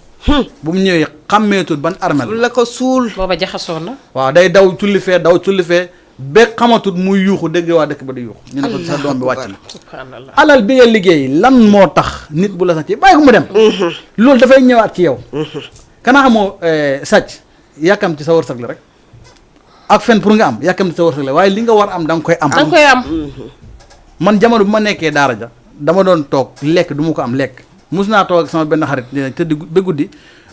bu mu ñëwee xàmmeetul ban armée la ko suul booba jaxasoo na waaw day daw tulli fee ba xamatut muy yuuxu dégg waa dëkk ba di yuuxu ñu ne ko sa doom bi wàcc na subhanallah alal bi nga liggéey lan moo tax nit bu la sàcc bàyyi ko mu dem loolu dafay ñëwaat ci yow kanaa xamoo sàcc yàkkam ci sa wërsëg la rek ak fen pour nga am yàkkam ci sa wërsëg la waaye li nga war am da nga koy am man jamono bu ma nekkee daara ja dama doon toog lekk du ma ko am lekk mus naa toog ak sama benn xarit tëdd ba guddi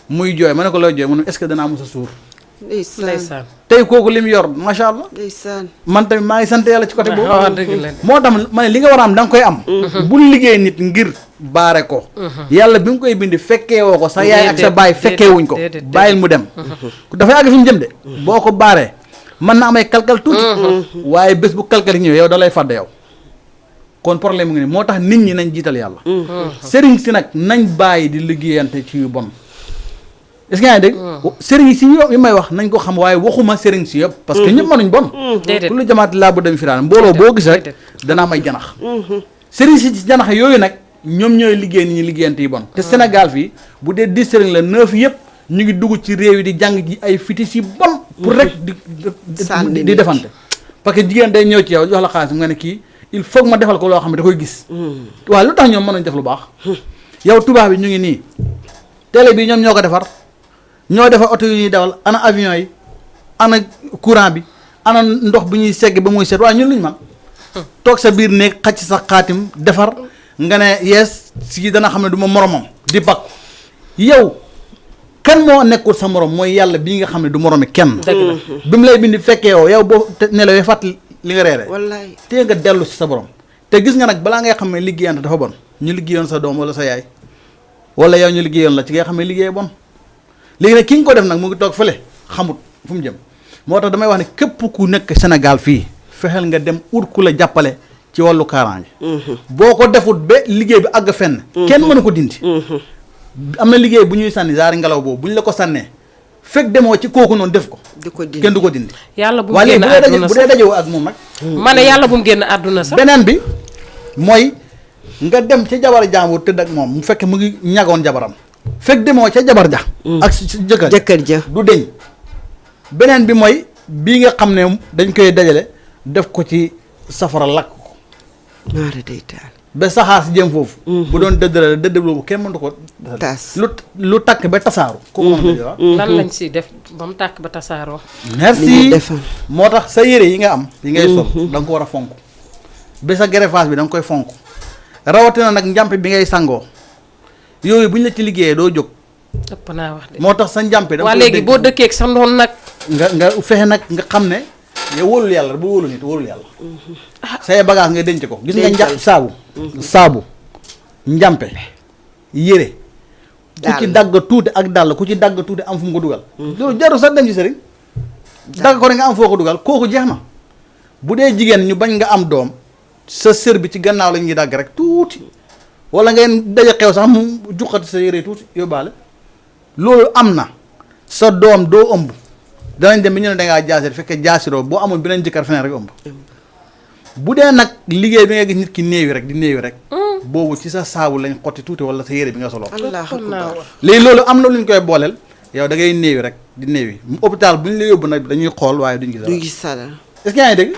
muy jooy ma ne ko looy jooy mu ne est-ce que danaa mus a suur ndeysaan tey kooku li mu yor macha allah ndeysaan man tamit maa ngi sant yàlla ci côté boobu dëgg la moo tax ma ne li nga war a am da nga koy am bul liggéey nit ngir baare ko yàlla bi nga koy bindi fekkee woo ko sa yaay ak sa baay fekkee wuñ ko bàyyil mu dem dafay àgg fi mu jëm de boo ko baaree mën na amay kalkal tuuti waaye bés bu kalkal ñëwee yow da lay fàdd yow kon problème mu ngi ne moo tax nit ñi nañ jiital yàlla sëriñ si nag nañ bàyyi di liggéeyante ci yu bon est-ce que yaa ngi dégg sëriñ si yi may wax nañ ko xam waaye waxuma sëriñ si yëpp parce que ñëpp mënuñ bon ku lu jamaat laa bu dem firaan mbooloo boo gis rek dana am ay janax sëriñ si ci janax yooyu nag ñoom ñooy liggéey ni ñi liggéeyante yi bon te Sénégal fii bu dee 10 sëriñ la 9 yëpp ñu ngi dugg ci réew yi di jàng ji ay fitis yi bon pour rek di defante parce que jigéen day ñëw ci yow jox la xaalis nga ne kii il faut que ma defal ko loo xam ne da koy gis waaw lu tax ñoom mënuñ def lu baax yow tubaab bi ñu ngi nii télé bi ñoom ñoo ko defar ñoo defar oto yu ñuy dawal ana avion yi ana courant bi ana ndox bu ñuy segg ba muy set waaye ñun luñ man toog sa biir néeg xacc sa xaatim defar nga ne yees si dana xam ne du ma moromam di bakk yow kan moo nekkul sa morom mooy yàlla bii nga xam ne du moromi kenn bi mu lay bindi fekkee yow boo nelawee fàttali li nga reere wallaay te nga dellu si sa borom te gis nga nag balaa ngay xam ne liggéeyante dafa bon ñu liggéeyoon sa doom wala sa yaay wala yow ñu liggéeyoon la ci nga xam ne liggéey bon léegi nag ki nga ko def nag mu ngi toog fële xamut fu mu jëm moo tax damay wax ne képp ku nekk Sénégal fii fexeel nga dem ut ku la jàppale ci wàllu kaaraange boo ko defut ba liggéey bi àgg fenn kenn mënu ko dindi am na liggéey bu ñuy sànni zaari ngelaw boobu bu ñu la ko sànnee fekk demoo ci kooku noonu def ko kenn du ko dindi yàlla bu mu génn àdduna bu dee dajewoo ak moom nag ma ne yàlla bu mu génn àdduna sax beneen bi mooy nga dem ca jabar jàmbur tëdd ak moom mu fekk mu ngi ñagoon jabaram fekk demoo ca jabar ja ak jëkkër ja du deñ beneen bi mooy bii nga xam ne dañ koy dajale def ko ci safara lakk ko maara day taal ba saxaar si jëm foofu bu doon dëdd boobu kenn mëntu ko tas lu takk ba tasaaru kooku mën lan lañ si def ba mu tàkk ba tasaaroo merci moo tax sa yére yi nga am yi ngay sol da nga ko war a fonk ba sa greffage bi da nga koy fonk rawatina nag njàmpe bi ngay sangoo yooyu bu ñu la ci liggéeyee doo jóg ëpp naa wax de moo tax sa njàmpe da waa léegi boo dëkkee ak sa noon nag nga fexe nag nga xam ne yow wóolul yàlla bu wóolu nit wóolul yàlla say bagage nga denc ko gis nga saabu njàmpe yére ku ci dagg tuuti ak dàll ku ci dagg tuuti am fu mu ko dugal loolu jarul sax dem ci sëriñ dagg ko rek nga am foo ko dugal kooku jeex na bu dee jigéen ñu bañ nga am doom sa sër bi ci gannaaw la ñuy dagg rek tuuti wala ngeen daje xew sax mu juqati sa yére tuuti yóbbaale loolu am na sa doom doo ëmb danañ dem bi ñu ne dangaa jaasir fekkee jaasiroo boo amul beneen jëkkër feneen rek ëmb bu dee nag liggéey bi nga gis nit ki néewi rek di néewi rek boobu ci sa saabu lañ xotti tuuti wala sa yére bi nga soloo léegi loolu am na lu ñu koy booleel yow da ngay néewi rek di néewi hôpital bu ñu la yóbbu nag dañuy xool waaye duñ gis dara est-ce que yaa ngi dégg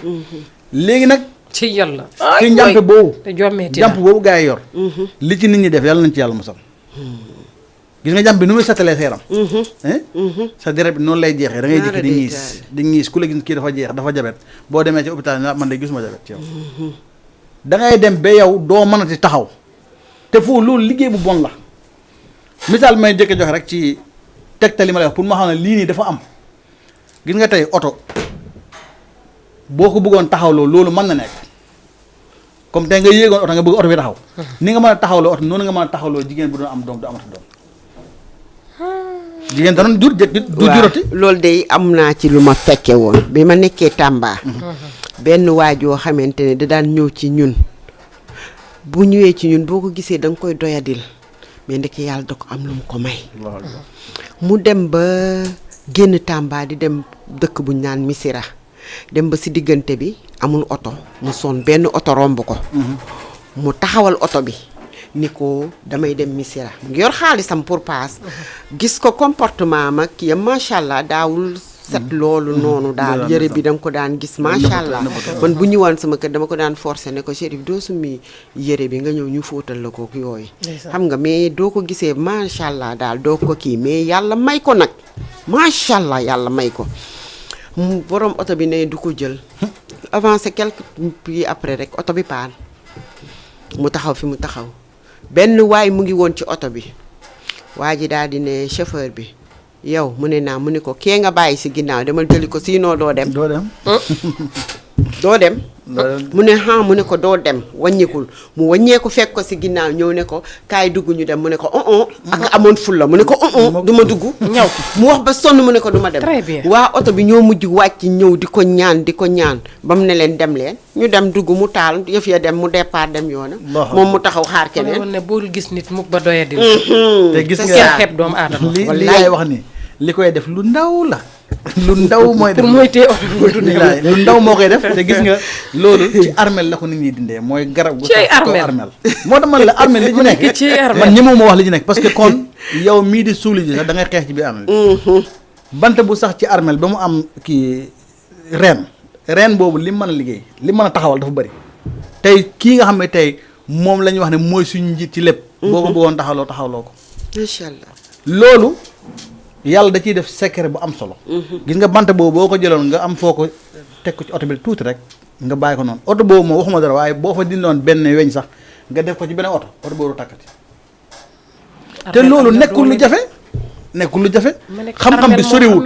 léegi nag ci yàlla ci njàmpe boobu te jommeeti jàmp boobu gars yi yor li ci nit ñi def yàlla nañ ci yàlla musal gis nga jàmp bi nu muy setalee sa yaram sa deret bi noonu lay jeexee da ngay jëkki di ñiis ku la gis kii dafa jeex dafa jabet boo demee ci hôpital man de gisuma jabet ci yow da ngay dem ba yow doo mënati taxaw te foofu loolu liggéey bu bon la misaal may jëkke joxe rek ci tegtal li ma lay wax pour ma xam ne lii nii dafa am gis nga tey oto boo ko bëggoon taxawloo loolu mën na nekk comme tey nga yéegoon oto nga bëgg oto bi taxaw ni nga mën a taxawloo oto noonu nga mën a taxawloo jigéen bu doon am doom du amati doom jigéen danoon du jurati loolu de am naa ci lu ma fekke woon bi ma nekkee Tamba benn waajoo xamante ne da daan ñëw ci ñun bu ñëwee ci ñun boo ko gisee da nga koy doyadil mais ndeke yàlla da ko am lu mu ko may mu dem ba génn Tamba di dem dëkk bu ñu naan Missira dem ba si diggante bi amul oto mu son benn oto romb ko mu taxawal oto bi ni ko damay dem Missira mu ngi yor xaalisam pour paas gis ko comportement ma kii macha allah daawul set loolu noonu daal yëre bi danga ko daan gis macha allah man bu ñëwaan sama kër dama ko daan forcer ne ko Chérif doo summi yëre bi nga ñëw ñu fóotal la ko yooyu xam nga mais doo ko gisee macha allah daal doo ko kii mais yàlla may ko nag macha allah yàlla may ko mu borom oto bi ne du ko jël avancé quelques yi après rek oto bi paan mu taxaw fi mu taxaw benn waay mu ngi woon ci oto bi waa ji daal di ne chauffeur bi yow mu ne naa mu ne ko kee nga bàyyi si ginnaaw demal jëli ko sinon doo dem doo dem mu ne mu ne ko doo dem wàññikul mu wàññeeku fekk ko si ginnaaw ñëw ne ko kaay dugg ñu dem mu ne ko ak amoon ful la mu ne ko du ma dugg ñëw mu wax ba sonn mu ne ko du ma dem waa oto bi ñoo mujj wàcc ñëw di ko ñaan ba mu ne leen dem leen ñu dem dugg mu taal yëf ya dem mu départ dem yoona moom mu taxaw xaar keneen ne bul gis nit mukk ba doyadil te gis nga xeeb doomu aadama li ngay wax ni li koy def lu ndaw la lu ndaw mooy def pour mooy tee oto lu ndaw moo koy def te gis nga loolu ci armel la ko nit ñi dindee mooy garab gu sax armel moo tax man la armel li ci nekk man ñemoo ma wax li ci nekk parce que kon yow mii di suuli ji sax da ngay xeex ci biir armel bant bu sax ci armel ba mu am kii reen boobu li mën a liggéey li mën a taxawal dafa bëri tey kii nga xam ne tey moom la ñuy wax ne mooy suñu njiit ci lépp boo ko bëggoon taxawloo ko macha allah loolu yàlla da ciy def secret bu am solo gis nga bant boobu boo ko jëloon nga am foo ko teg ko ci oto bi tuuti rek nga bàyyi ko noonu oto boobu moom waxuma dara waaye boo fa dindoon benn weñ sax nga def ko ci beneen oto boobu takkati te loolu nekkul lu jafe xam-xam bi soriwul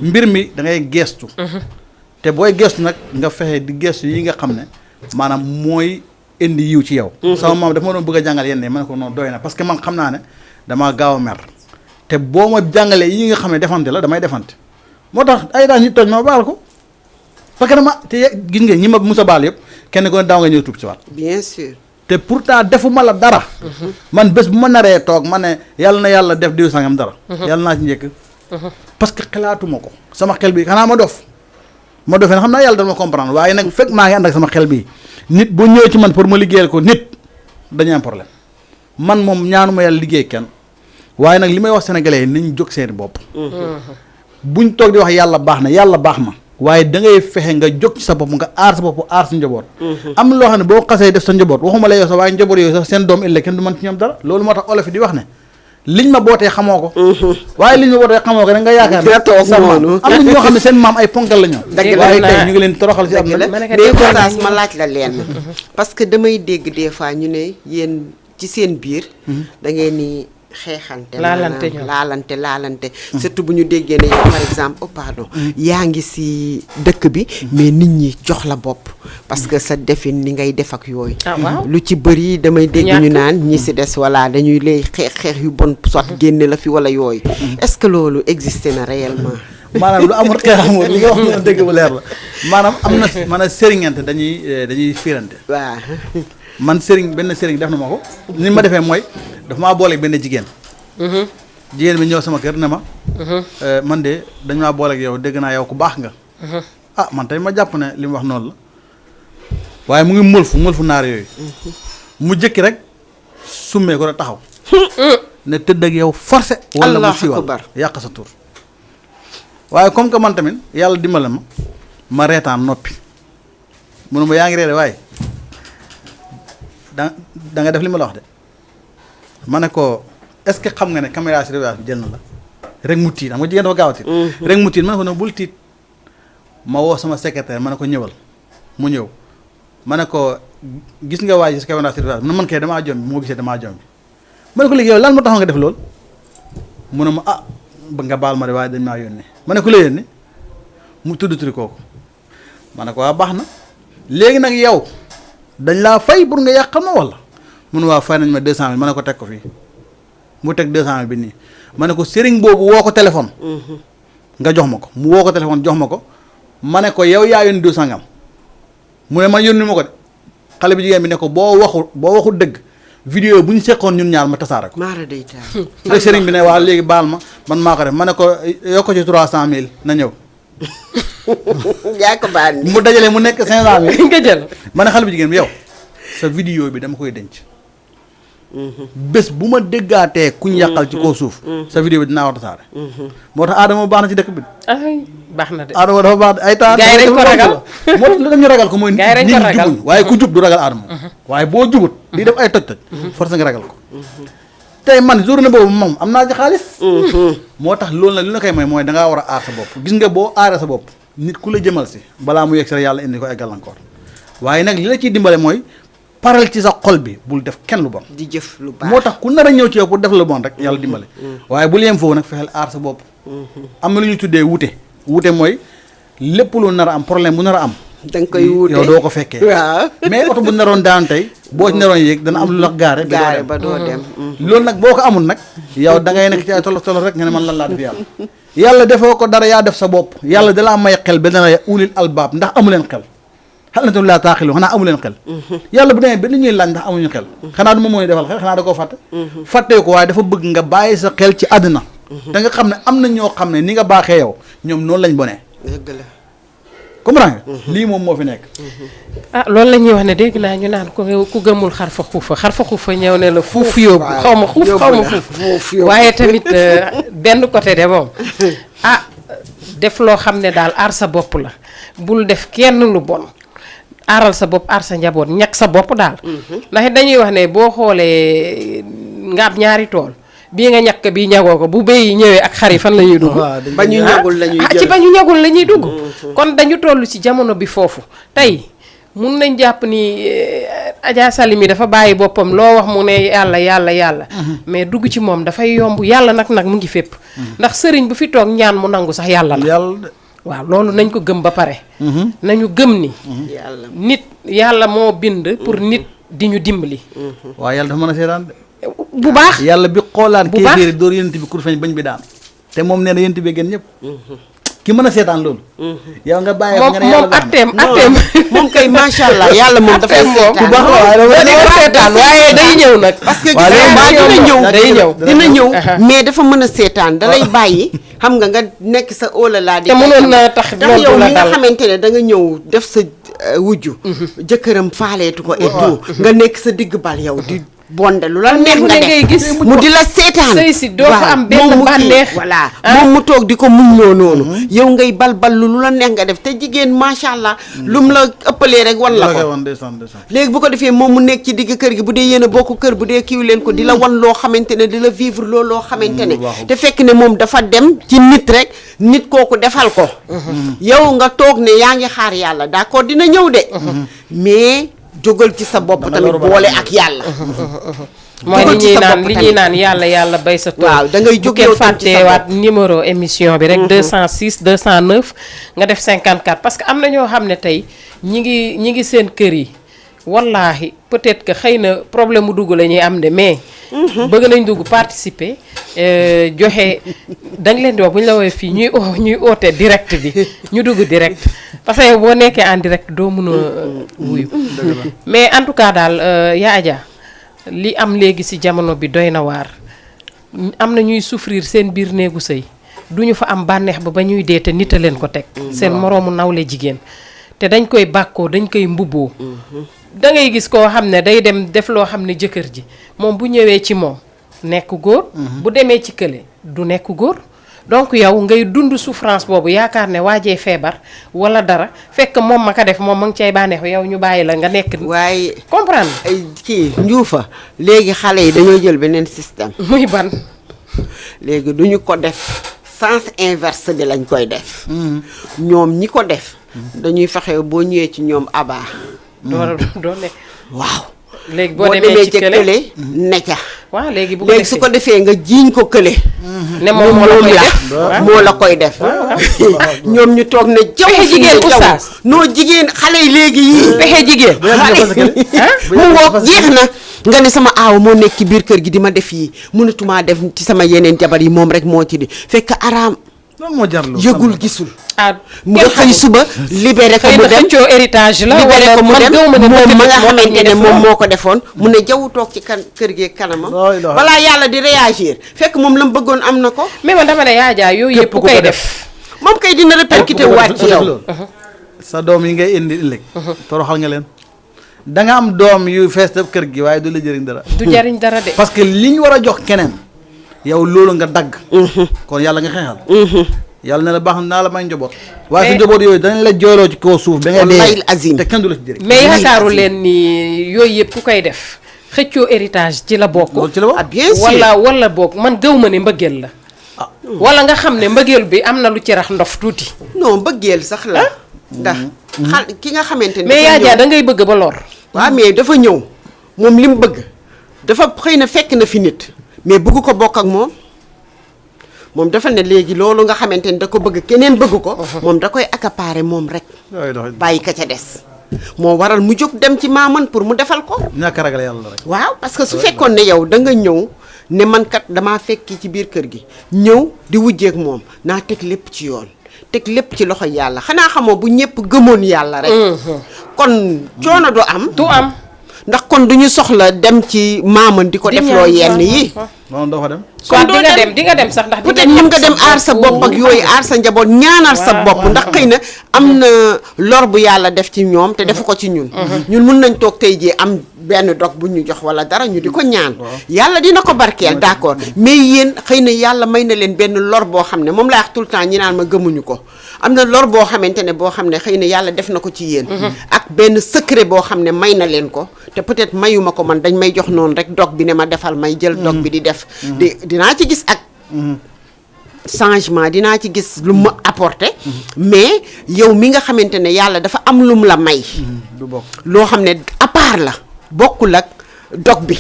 mbir mi da ngay geestu te booy geestu nag nga fexe di geestu yi nga xam ne maanaam mooy indi yiw ci yow sama maam dafa ma doon bëgg a jàngal yenn ma ne ko noonu doy na parce que man xam naa ne damaa gaaw a mer te boo ma jàngalee yi nga xam ne defante la damay defante moo tax ay daal ñu toj ma baal ko parce que dama te gis nga ñi ma musa baal yëpp kenn ko daaw nga ñëw tuub ci waat bien sûr te pourtant defuma la dara man bés bu ma naree toog ma ne yàlla na yàlla def diw sangam dara yàlla naa ci njëkk parce que xalaatuma ko sama xel bi xanaa ma dofee na xam naa yàlla dama comprendre waaye nag fekk maa ngi ànd ak sama xel bi nit bu ñëwee ci man pour ma liggéeyal ko nit dañuy am problème man moom ñaanuma yàlla liggéey kenn waaye nag li may wax sénégalais yi nañ jóg seen bopp buñ toog di wax yàlla baax ma waaye da ngay fexe nga jóg ci sa bopp nga aar sa bopp aar sa njaboot am loo xam ne boo xasee def sa njaboot waxuma la yow sax waaye njaboot yooyu sax seen doom ëllëg kenn du mën ci ñoom dara loolu moo tax olof yi di wax ne liñ ma bootee xamoo ko waaye liñ ma bootee xamoo ko rek nga yaakaar ne am na ñoo xam ne seen maam ay ponkal la ñoom waaye tey ñu ngi leen toroxal ci am na mais ma laaj la leen parce que damay dégg des fois ñu ne yéen ci seen biir da ngeen ni xeexante laalante surtout bu ñu déggee ne yow par exemple yaa ngi si dëkk bi mais nit ñi jox la bopp parce que sa defin ni ngay def ak yooyu lu ci bëri damay dégg ñu naan ñi si des wala dañuy lay xeex yu bon soit génne la fi wala yooyu est-ce que loolu existe na réellement maanaam lu amul xeex amul li nga wax noonu dëgg bu leer la maanaam am na maanaam sëriñante dañuy fiirante. waaw. man benn sëriñ def na ma ko ni ma defee mooy dafa maa booleeg benn jigéen. jigéen bi ñëw sama kër ne ma. man de dañ maa booleeg yow dégg naa yow ku baax nga. ah man tey ma jàpp ne li mu wax noonu la waaye mu ngi mëlfu naar yooyu. mu jëkki rek summee ko da taxaw. ne tëdd ak yow forcé. wala mu siiwal yàq sa tur. waaye comme que man tamit yàlla dimbale ma reetaan noppi munu ma yaa ngi reere waaye da nga def li ma la wax de ma ne ko est-ce que xam nga ne caméra surveillance bi jël na la rek mu tiit xam nga jigéen dafa gaaw a tiit. rek mu tiit ma ne ko nag bul tiit ma woo sama secrétaire ma ne ko ñëwal mu ñëw ma ne ko gis nga waa ji si caméra surveillance bi man kay damaa jom bi moo gisee damaa jom bi ma ne ko léegi yow lan moo taxoon nga def loolu mu ne ma ah ba nga baal ma de waaye dañ maa yónnee ma ne ko la yónnee mu tudd turi kooku ma ne ko waa baax na léegi nag yow dañ laa fay pour nga yàqal ma wala mun waa fay nañ ma 200 000 ma ne ko teg ko fii mu teg 200 000 bi nii ma ne ko sëriñ boobu woo ko téléphone. nga jox ma ko mu woo ko téléphone jox ma ko ma ne ko yow yaa yónni 200 ngam mu ne ma yónni ma ko de xale bi jigéen bi ne ko boo waxul dëgg vidéo bu ñu seqoon ñun ñaar ma tasaare ko. maara day taal. rek sëriñ bi ne waa léegi baal ma man maa ko def ma ne ko yokk ko ci 300 000 na ñëw. yaa ko baal mu dajale mu nekk 500 000 nga jël. ma ne xale bi jigéen bi yow sa vidéo bi dama koy denc. bés bu ma déggaatee kuñ yàqal ci kaw suuf. sa vidéo bi dinaa war tasaare. moo tax Adama baax na ci dëkk bi. ay baax na de. Adama dafa baax ay temps. gars yi dañ ko ragal moo tax lu dem ñu ragal ko mooy. gars yi dañ ko ragal nit ñi jubuñ waaye ku jub du ragal Adama. waaye boo jubut di def ay toj-toj. force nga ragal ko. tey man journée boobu moom am naa ci xaalis. moo tax loolu nag li la koy may mooy dangaa war a aar sa bopp gis nga boo aaree sa bopp nit ku la jëmal si balaa mu yegg si rek yàlla indi ko ay gàllankoor waaye nag li la ciy dimbale mooy paral ci sa xol bi bul def kenn lu bon. di jëf lu baax moo tax ku nar a ñëw ci yow pour def lu bon rek yàlla dimbale. waaye bul yem foofu nag fexeel aar sa bopp. am na lu ñuy tuddee wute mooy lépp lu nar a am problème bu nar a am. da nga koy wuute yow doo ko fekkee. waaw mais oto bu naroon daan tey boo ci naroon yéeg dana am lu la gaare. ba doo dem loolu nag boo ko amul nag yow da ngay nekk ci ay tolo rek nga ne man lan laa def yàlla. yàlla defoo ko dara yaa def sa bopp yàlla dalaa may xel ba dana ulil albaab ndax amu leen xel. xel na tamit laa taaxilu xanaa amu leen xel. yàlla bu demee ba ni ñuy laaj ndax amuñu xel. xanaa du ma mooy defal xel xanaa da koo fàtte. fàttee ko waaye dafa bëgg nga bàyyi sa xel ci àddina. da nga xam ne am na ñoo xam ne ni nga baaxee yow ñoom noonu lañ bonee. dëgg la. comprends nga. lii moom moo fi nekk. ah loolu la ñuy wax ne dégg naa ñu naan ku gëmul xarfa xuufa ñëw ne la fuuf yóbbu. xaw ma xuuf xaw ma fuuf waaye tamit benn côté de moom ah def loo xam ne daal aar sa bopp la bul def kenn lu bon aaral sa bopp aar sa njaboot ñàkk sa bopp daal. ndax dañuy wax ne boo xoolee nga am ñaari tool. bii nga ñàkk bii ñagoo ko bu béy yi ñëwee ak xar yi fan la ñuy dugg. ba ñu ñagul la ñuy jël ci ba ñu ñagul la ñuy dugg. kon dañu toll ci jamono bi foofu tey mun nañ jàpp ni Adja Saly dafa bàyyi boppam loo wax mu ne yàlla. mais dugg ci moom dafay yomb yàlla nag mu ngi fépp. ndax sëriñ bu fi toog ñaan mu nangu sax yàlla la. waaw loolu nañ ko gëm ba pare. nañu gëm ni. nit yàlla moo bind pour nit di ñu dimbali. waaw yàlla dafa mën a seetaan de. bu baax yàlla bi xoolaan bu baax kéeféeri door yent bi kur feeñ bañ bi daan te moom nee na yent bi gën ñëpp ki mën a seetaan loolu yow nga bàyyi nga ne yàlla baax atteem moom kay macha allah yàlla moom dafay seetaan waaye day ñëw nag parce que dina ñëw mais dafa mën a seetaan da lay bàyyi xam nga nekk sa óolalaa di te mënoon na tax yow mi nga xamante ne da nga ñëw def sa wujju jëkkëram faaleetu ko et tout nga nekk sa digg bal yow di bonde lu la neex nga def mu di la seetaan sëy si doo fa am benn bànneex voilà moom mu toog di ko muñ loo noonu yow ngay bal lu la neex nga def te jigéen macha allah lu mu la ëppalee rek wan la ko léegi bu ko defee moom mu nekk ci digg kër gi bu dee yéen a bokk kër bu dee kiiw leen ko di la wan loo xamante ne di la vivre loo xamante ne te fekk ne moom dafa dem ci nit rek nit kooku defal ko yow nga toog ne yaa ngi xaar yàlla d'accord dina ñëw de mais jógal ci sa bopp tamit boole ak yàlla mooy li ñuy naan yàlla bay sa tool. waaw da ngay jóg kenn fàtteewaat numéro émission bi rek 206 209 nga def 54 parce que am na ñoo xam ne tey ñi ngi seen kër yi wallaahi peut-être que xëy na problème mu dugg la ñuy am de mais. bëgg nañ dugg participer joxe da nga leen di wax bu ñu la woowee fii ñuy oote direct bi ñu dugg direct parce que boo nekkee en direct doo mën a wuyu. mais en tout cas daal yaa Adja li am léegi ci jamono bi doy na waar am na ñuy souffrir seen biir néegu sëy duñu fa am bànneex ba ñuy dee te nit a leen ko teg. seen moroomu nawle jigéen te dañ koy bàkkoo dañ koy mbubboo. da ngay gis koo xam ne day dem def loo xam ne jëkkër ji moom bu ñëwee ci moom nekk góor. bu demee ci kële du nekk góor. donc yow ngay dund souffrance boobu yaakaar ne waajee feebar wala dara fekk moom ma ko def moom ma ngi cay bànneexu yow ñu bàyyi la nga nekk. waaye comprendre ay kii njuufa léegi xale yi dañoo jël beneen système. muy ban. léegi duñu ko def sens inverse bi lañ koy def. ñoom ñi ko def. dañuy fexe boo ñëwee ci ñoom abaa. doo ne. waaw. léegi boo demee ci kële ne ca. waaw léegi bu ko léegi su ko defee nga jiiñ ko kële. ne moom moo la koy def. ñoom ñu toog ne jaw pexe jigéen oustaz noo jigéen xale yi léegi yii. pexe jigéen. mu ngoog jeex na. nga ne sama aaw moo nekk ci biir kër gi di ma def yi mënatumaa def ci sama yeneen jabar yi moom rek moo ci di fekk araam. lan moo jar loolu yëgul gisul. ah mu nga xëy suba libéré ko mu dem xëccoo héritage la libéré ko mu dem moom ma nga xamante ne moom moo ko defoon mu ne jaww toog ci kër gi kanamam balaa yàlla di réagir fekk moom la mu bëggoon am na ko. mais man dama ne yaa jaay yooyu yëpp ku koy def moom kay dina répercuté waat ci yow. sa doom yi ngay indi ëllëg toroxal nga leen da nga am doom yu fees def kër gi waaye du la jëriñ dara. du jëriñ dara de. parce que li ñu war a jox keneen yow loolu nga dagg. kon yàlla nga xeexal. yàlla ne la baax naa la may njaboot. waaye su njaboot yooyu dañ la jooyloo ci kaw suuf. ba nga dee te kenn du la ci jëriñ. mais yaakaaru leen ni yooyu yëpp ku koy def xëccoo héritage ci la bokk. loolu ci la bokk bien sûr wala bokk man gëw ma ne mbëggeel la. wala nga xam ne mbëggeel bi am na lu ci rax ndof tuuti. non mbëggeel sax la. ndax ki nga xamante ne. mais yaa jaa da ngay bëgg ba lor. waaw mais dafa ñëw moom li mu bëgg dafa xëy na fekk na fi nit mais bëgg ko bokk ak moom dafa ne léegi loolu nga xamante ni da ko bëgg keneen bëgg ko. moom da koy accaparer moom rek. bàyyi ka ca des. moo waral mu jóg dem ci maaman pour mu defal ko. ñàkk ragal yàlla rek. waaw parce que su fekkoon ne yow da nga ñëw ne man kat damaa fekki ci biir kër gi ñëw di wujjeek moom naa teg lépp ci yoon. teg lépp ci loxo yàlla xanaa xamoo bu ñëpp gëmoon yàlla rek. kon coono du am. du am. ndax kon du ñu soxla dem ci maaman di ko defloo yenn yi. non doo fa dem. kon di nga dem sax ndax. peut-être mën nga dem aar sa bopp ak yooyu aar sa njaboot ñaanal sa bopp ndax xëy na am na lor bu yàlla def ci ñoom te defu ko ci ñun. ñun mun nañ toog tey jii am benn dog bu ñu jox wala dara ñu di ko ñaan. yàlla dina ko barkeel d'accord mais yéen xëy na yàlla may na leen benn lor boo xam ne moom laa wax tout le temps ñi naan ma gëmuñu ko. am na lor boo xamante ne boo xam ne xëy na yàlla def na ko ci yéen. ak benn secret boo xam ne may na leen ko te peut-être mayuma ko man dañ may jox noonu rek dog bi ne ma defal may jël dog bi di def. dinaa ci gis ak changement dinaa ci gis lu ma apporté. mais yow mi nga xamante ne yàlla dafa am lum la may. du bokk loo xam ne à part la bokkul ak dog bi.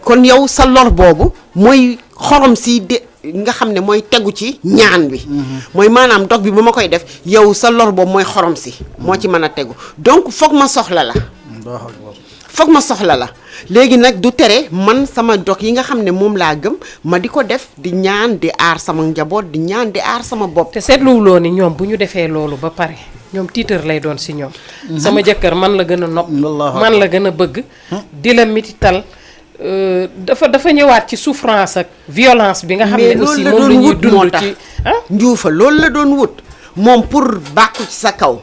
kon yow sa lor boobu mooy xorom si de nga xam ne mooy tegu ci ñaan bi. mooy maanaam dog bi bu ma koy def yow sa lor boobu mooy xorom si. moo ci mën a tegu donc foog ma soxla la. foog ma soxla la léegi nag du tere man sama dog yi nga xam ne moom laa gëm ma di ko def di ñaan di aar sama njaboot di ñaan di aar sama bopp. te seetluwuloo ni ñoom bu ñu defee loolu ba pare ñoom tiitar lay doon si ñoom. sama jëkkër man la gën a nopp. man la gën a bëgg. di la mitital dafa ñëwaat ci souffrance ak violence bi nga xam ne aussi moom la ñuy dund ci njuufa loolu la doon wut moom pour bàkku ci sa kaw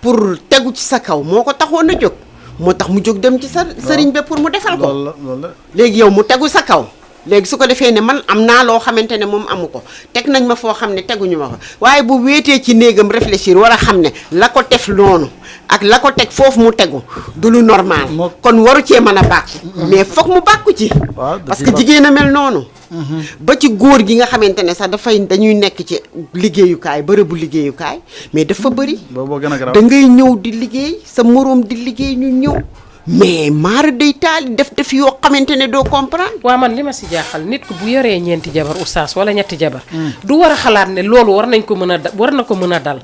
pour tegu ci sa kaw moo ko taxoon a jóg. moo tax mu jóg dem ci sa sëriñ ba pour mu defal ko loolu la léegi yow mu tegu sa kaw léegi su ko defee ne man am naa loo xamante ne moom amu ko teg nañ ma foo xam ne teguñu ma ko waaye bu wéetee ci néegam réfléchir war a xam ne la ko def noonu ak la ko teg foofu mu tegu du lu normal kon waru cee mën a bàkku mais foog mu bàkku ci parce que jigéen a mel noonu ba ci góor gi nga xamante ne sax dañuy nekk ci liggéeyukaay bërëbu liggéeyukaay mais dafa bëri da ngay ñëw di liggéey sa moroom di liggéey ñu ñëw mais maara day taali def yoo xamante ne doo comprendre. waaw man li ma si jaaxal nit ku bu yoree ñeenti jabar oustaz wala ñetti jabar du war a xalaat ne loolu war na ko mën a dal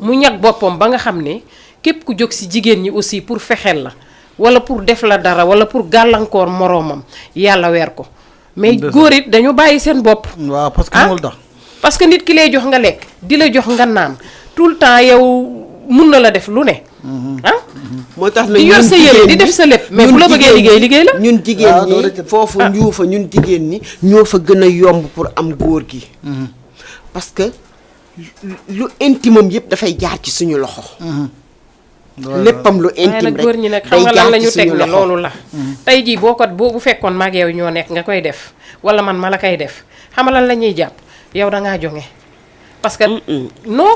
mu ñag boppam ba nga xam ne képp ku jóg si jigéen ñi aussi pour fexeel la wala pour def la dara wala pour gàllankoor moroomam yàlla weer ko mais góor it dañu bàyyi seen bopp. waaw parce que moom tax. parce que nit ki lay jox nga lekk di la jox nga naan tout le temps yow mun na la def lu ne. moo tax di yor sa yële di def sa lépp mais bu la bëggee liggéey la. ñun jigéen ñi foofu njuufa ñun jigéen ñi ñoo fa gën a yomb pour am góor gi. parce que lu intimam yëpp dafay jaar ci suñu loxo. léppam lu intime rek góor ñi nag xam nga lan la ñu teg ne loolu la. tey jii boo bu fekkoon maag yow ñoo nekk nga koy def wala man ma la koy def xam nga lan la ñuy jàpp yow da ngaa jonge parce que non.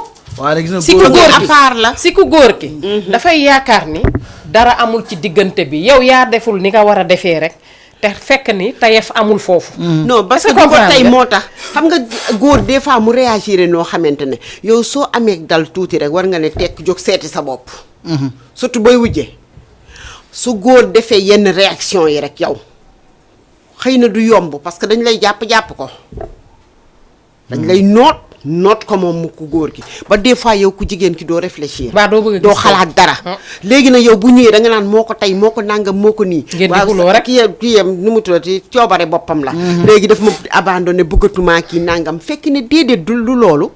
si ku góor ki la si ku góor ki. dafay yaakaar ni dara amul ci diggante bi yow yaa deful ni nga war a defee rek te fekk ni tayef amul foofu. non parce que ko tey moo tax xam nga góor des fois mu réagir noo xamante ne yow soo amee dal tuuti rek war nga ne tekk jóg seeti sa bopp. surtout booy wujje su góor defee yenn réaction yi rek yow xëy na du yomb parce que dañ lay jàpp ko dañ lay noot ko moom mu ku góor gi ba des fois yow ku jigéen ki doo réfléchir doo xalaat dara léegi nag yow bu ñëwee da nga naan moo ko tey moo ko nangam moo ko nii waaw kii yam nu mu tuddati coobare boppam la léegi daf ma abandonné bëggatuma kii nangam fekk ne déedéet du loolu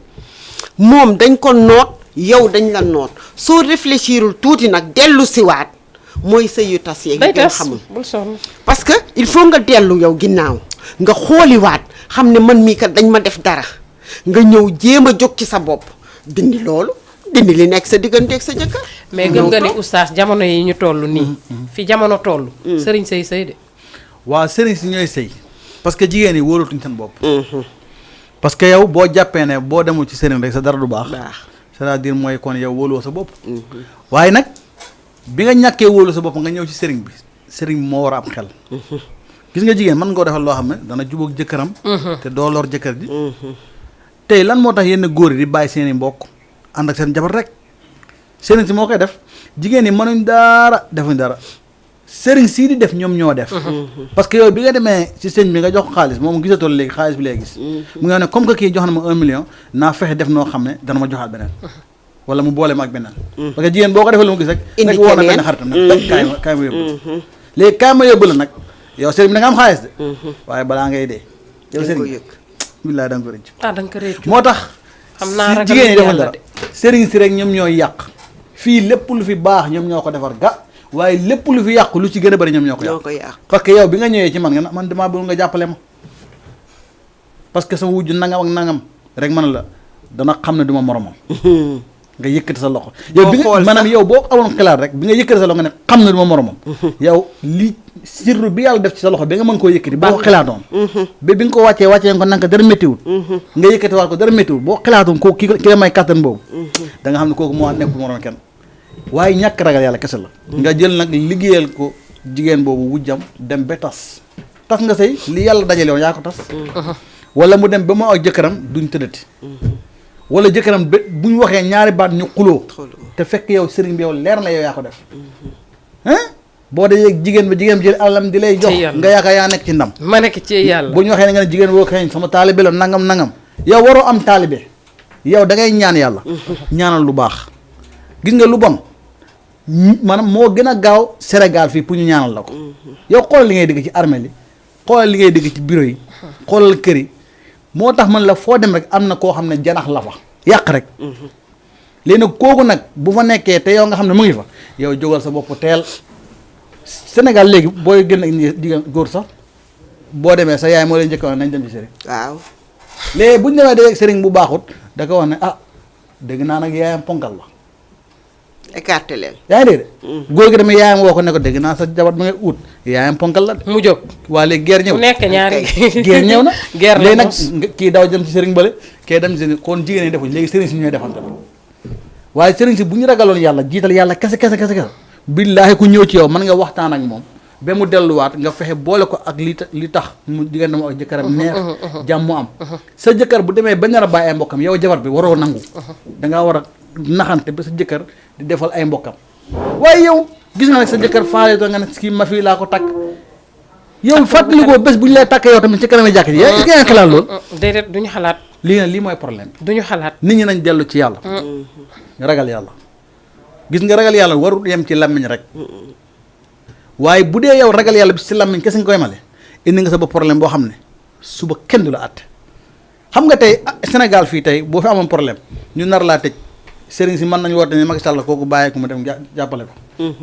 moom dañ ko noot yow dañ la noot soo réfléchirul tuuti nag dellu siwaat mooy sëy yu tas yeeg yi kenn xamul parce que il faut nga dellu yow ginnaaw nga xooliwaat xam ne man mii kat dañ ma def dara nga ñëw jéem a jóg ci sa bopp dindi loolu dindi li nekk sa diggante ak sa jëkkër mais gëm nga ni oustaz jamono yi ñu toll nii fi jamono toll sëriñ sëy de waaw sëriñ si ñooy sëy parce que jigéen yi wóolatuñ seen bopp parce que yow boo jàppee ne boo demul ci sëriñ rek sa dara du baax c'est-à-dire mooy kon yow wóoluwoo sa bopp waaye nag bi nga ñàkkee wóolu sa bopp nga ñëw ci sëriñ bi sëriñ moo war a am xel gis nga jigéen mën nga ko defal loo xam ne dana jubóog jëkkëram te doo lor jëkkër ji tey lan moo tax yenn góor yi di bàyyi seen i mbokk ànd ak seen jabar rek sëriñ si moo koy def jigéen ñi mënuñ dara defuñ dara sëriñ sii di def ñoom ñoo def parce que yow bi nga demee ci sëñ bi nga jox xaalis moom gisatoo léegi xaalis bi lay gis mu nga ne comme que kii jox na ma 1 million naa fexe def noo xam ne dana ma joxaat beneen wala mu boole ma ak beneen parce que jigéen boo ko defee lu mu gis rek woo na benn xaritam nag kaay ma yóbbu léegi kaay ma yóbbu la nag yow sëriñ bi da nga am xaalis de waaye balaa ngay dee yow sëriñ billaay da nga ko rëcc moo tax jigéen ñi defal dara sëriñ si rek ñoom ñooy yàq fii lépp lu fi baax ñoom ñoo ko defar ga waaye lépp lu fi yàqu lu ci gën a bari ñoom ñoo ko yàq parce que yow bi nga ñëwee ci man nga man damaa bëgg nga jàppale ma parce que sama wujju nangam ak nangam rek man la dana xam ne du ma moromam nga yëkkati sa loxo yow bi nga maanaam yow boo amoon xalaat rek bi nga yëkkati sa loxo nga ne xam ne du ma moromam yow li sirru bi yàlla def ci sa loxo bi nga mën koo yëkkati boo ko xalaatoon ba bi nga ko wàccee nga ko nanka dara méttiwul nga yëkkati waat ko dara méttiwul boo xalaatoon kooku ki la may kàttan boobu da nga xam ne kooku moo nekk du morom kenn waaye ñàkk ragal yàlla kese la nga jël nag liggéeyal ko jigéen boobu wujjam dem ba tas nga sëy li yàlla dajale woon yaa ko tas wala mu dem ba mu ak jëkkëram duñ tëddati wala jëkkëram ba bu ñu waxee ñaari baat ñu xuloo te fekk yow sëriñ bi yow leer na yow yaa ko def boo dee jigéen ba jigéen bi jël alalam di lay jox nga yaakaar yaa nekk ci ndam ma nekk ci yàlla bu ñu waxee ne nga ne jigéen boo xëy sama taalibe la nangam yow waroo am taalibe yow da ngay ñaan yàlla ñaanal lu baax gis nga lu bon maanaam moo gën a gaaw Sénégal fii pour ñu ñaanal la ko yow xoolal li ngay dégg ci armée li xoolal li ngay dégg ci bureau yi xoolal kër yi moo tax man la foo dem rek am na koo xam ne janax la fa yàq rek léegi nag kooku nag bu fa nekkee te yow nga xam ne mu ngi fa yow jógal sa bopp teel Sénégal léegi booy gën a jigéen góor sax boo demee sa yaay moo lay njëkkoon nañ dem ci sëriñ waaw léegi bu ñu demee de sëriñ bu baaxut da ko wax ne ah dégg naa nag yaayam ponkal la écarté leen yaa ngi dégg de góor gi tamit yaayam woo ko ne ko dégg naa sa jabat ba ngay ut yaayam ponkal la de mu jóg waa léegi guerre ñëw mu nekk ñaari guerre ñëw na guerre léegi nag kii daw jëm ci sëriñ bale kii dem ci sëriñ kon jigéen ñi defuñ léegi sëriñ si ñooy defante waaye sëriñ si bu ñu ragaloon yàlla jiital yàlla kese billaahi ku ñëw ci yow mën nga waxtaan ak moom ba mu delluwaat nga fexe boole ko ak li tax mu diggante mu ak jëkkëram neex jàmm mu am sa jëkkër bu demee ba nar a bàyyi ay mbokkam yow jabar bi waroo nangu dangaa war a naxante ba sa jëkkër di defal ay mbokkam waaye yow gis nga nag sa jëkkër faale to nga ne kii ma fii laa ko takk yow fàttali ko bés bu ñu lay takkee yow tamit ci kanam jàkk ji yaa ngi xalaat loolu déedéet duñu xalaat lii mooy problème duñu xalaat nit ñi nañ dellu ci yàlla ragal yàlla gis nga ragal yàlla warul yem ci làmmiñ rek waaye bu dee yow ragal yàlla bi si làmmiñ kese nga koy male indi nga sa bopp problème boo xam ne suba kenn du la àtte xam nga tey Sénégal fii tey boo fi amoon problème ñu nar laa tëj sëriñ si mën nañu woote ne Macky Sall kooku bàyyee ko mu dem jàppale ko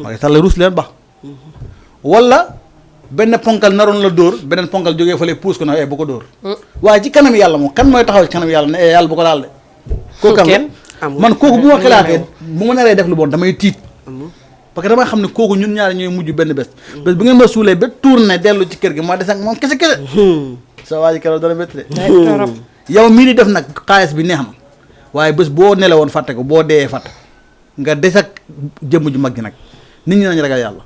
Macky Sall ruus leen baax wala benn ponkal naroon la dóor beneen ponkal jógee fële puus ko na bu ko dóor waaye ci kanam yàlla moom kan mooy taxaw ci kanam yàlla ne yàlla bu ko daal de kooku kan la man kooku bu ma xalaatee bu ma naree def lu bon damay tiit parce que damay xam ne kooku ñun ñaari ñooy mujj benn bés bu ngeen ma suulee ba tourné dellu ci kër gi ma des ak moom kese sa waa ji keroog dana métti de yow mii di def nag xaalis bi neex na waaye bés boo nelewoon fàtte ko boo dee fàtte nga des ak jëmm ju mag ji nag nit ñi nañ ragal yàlla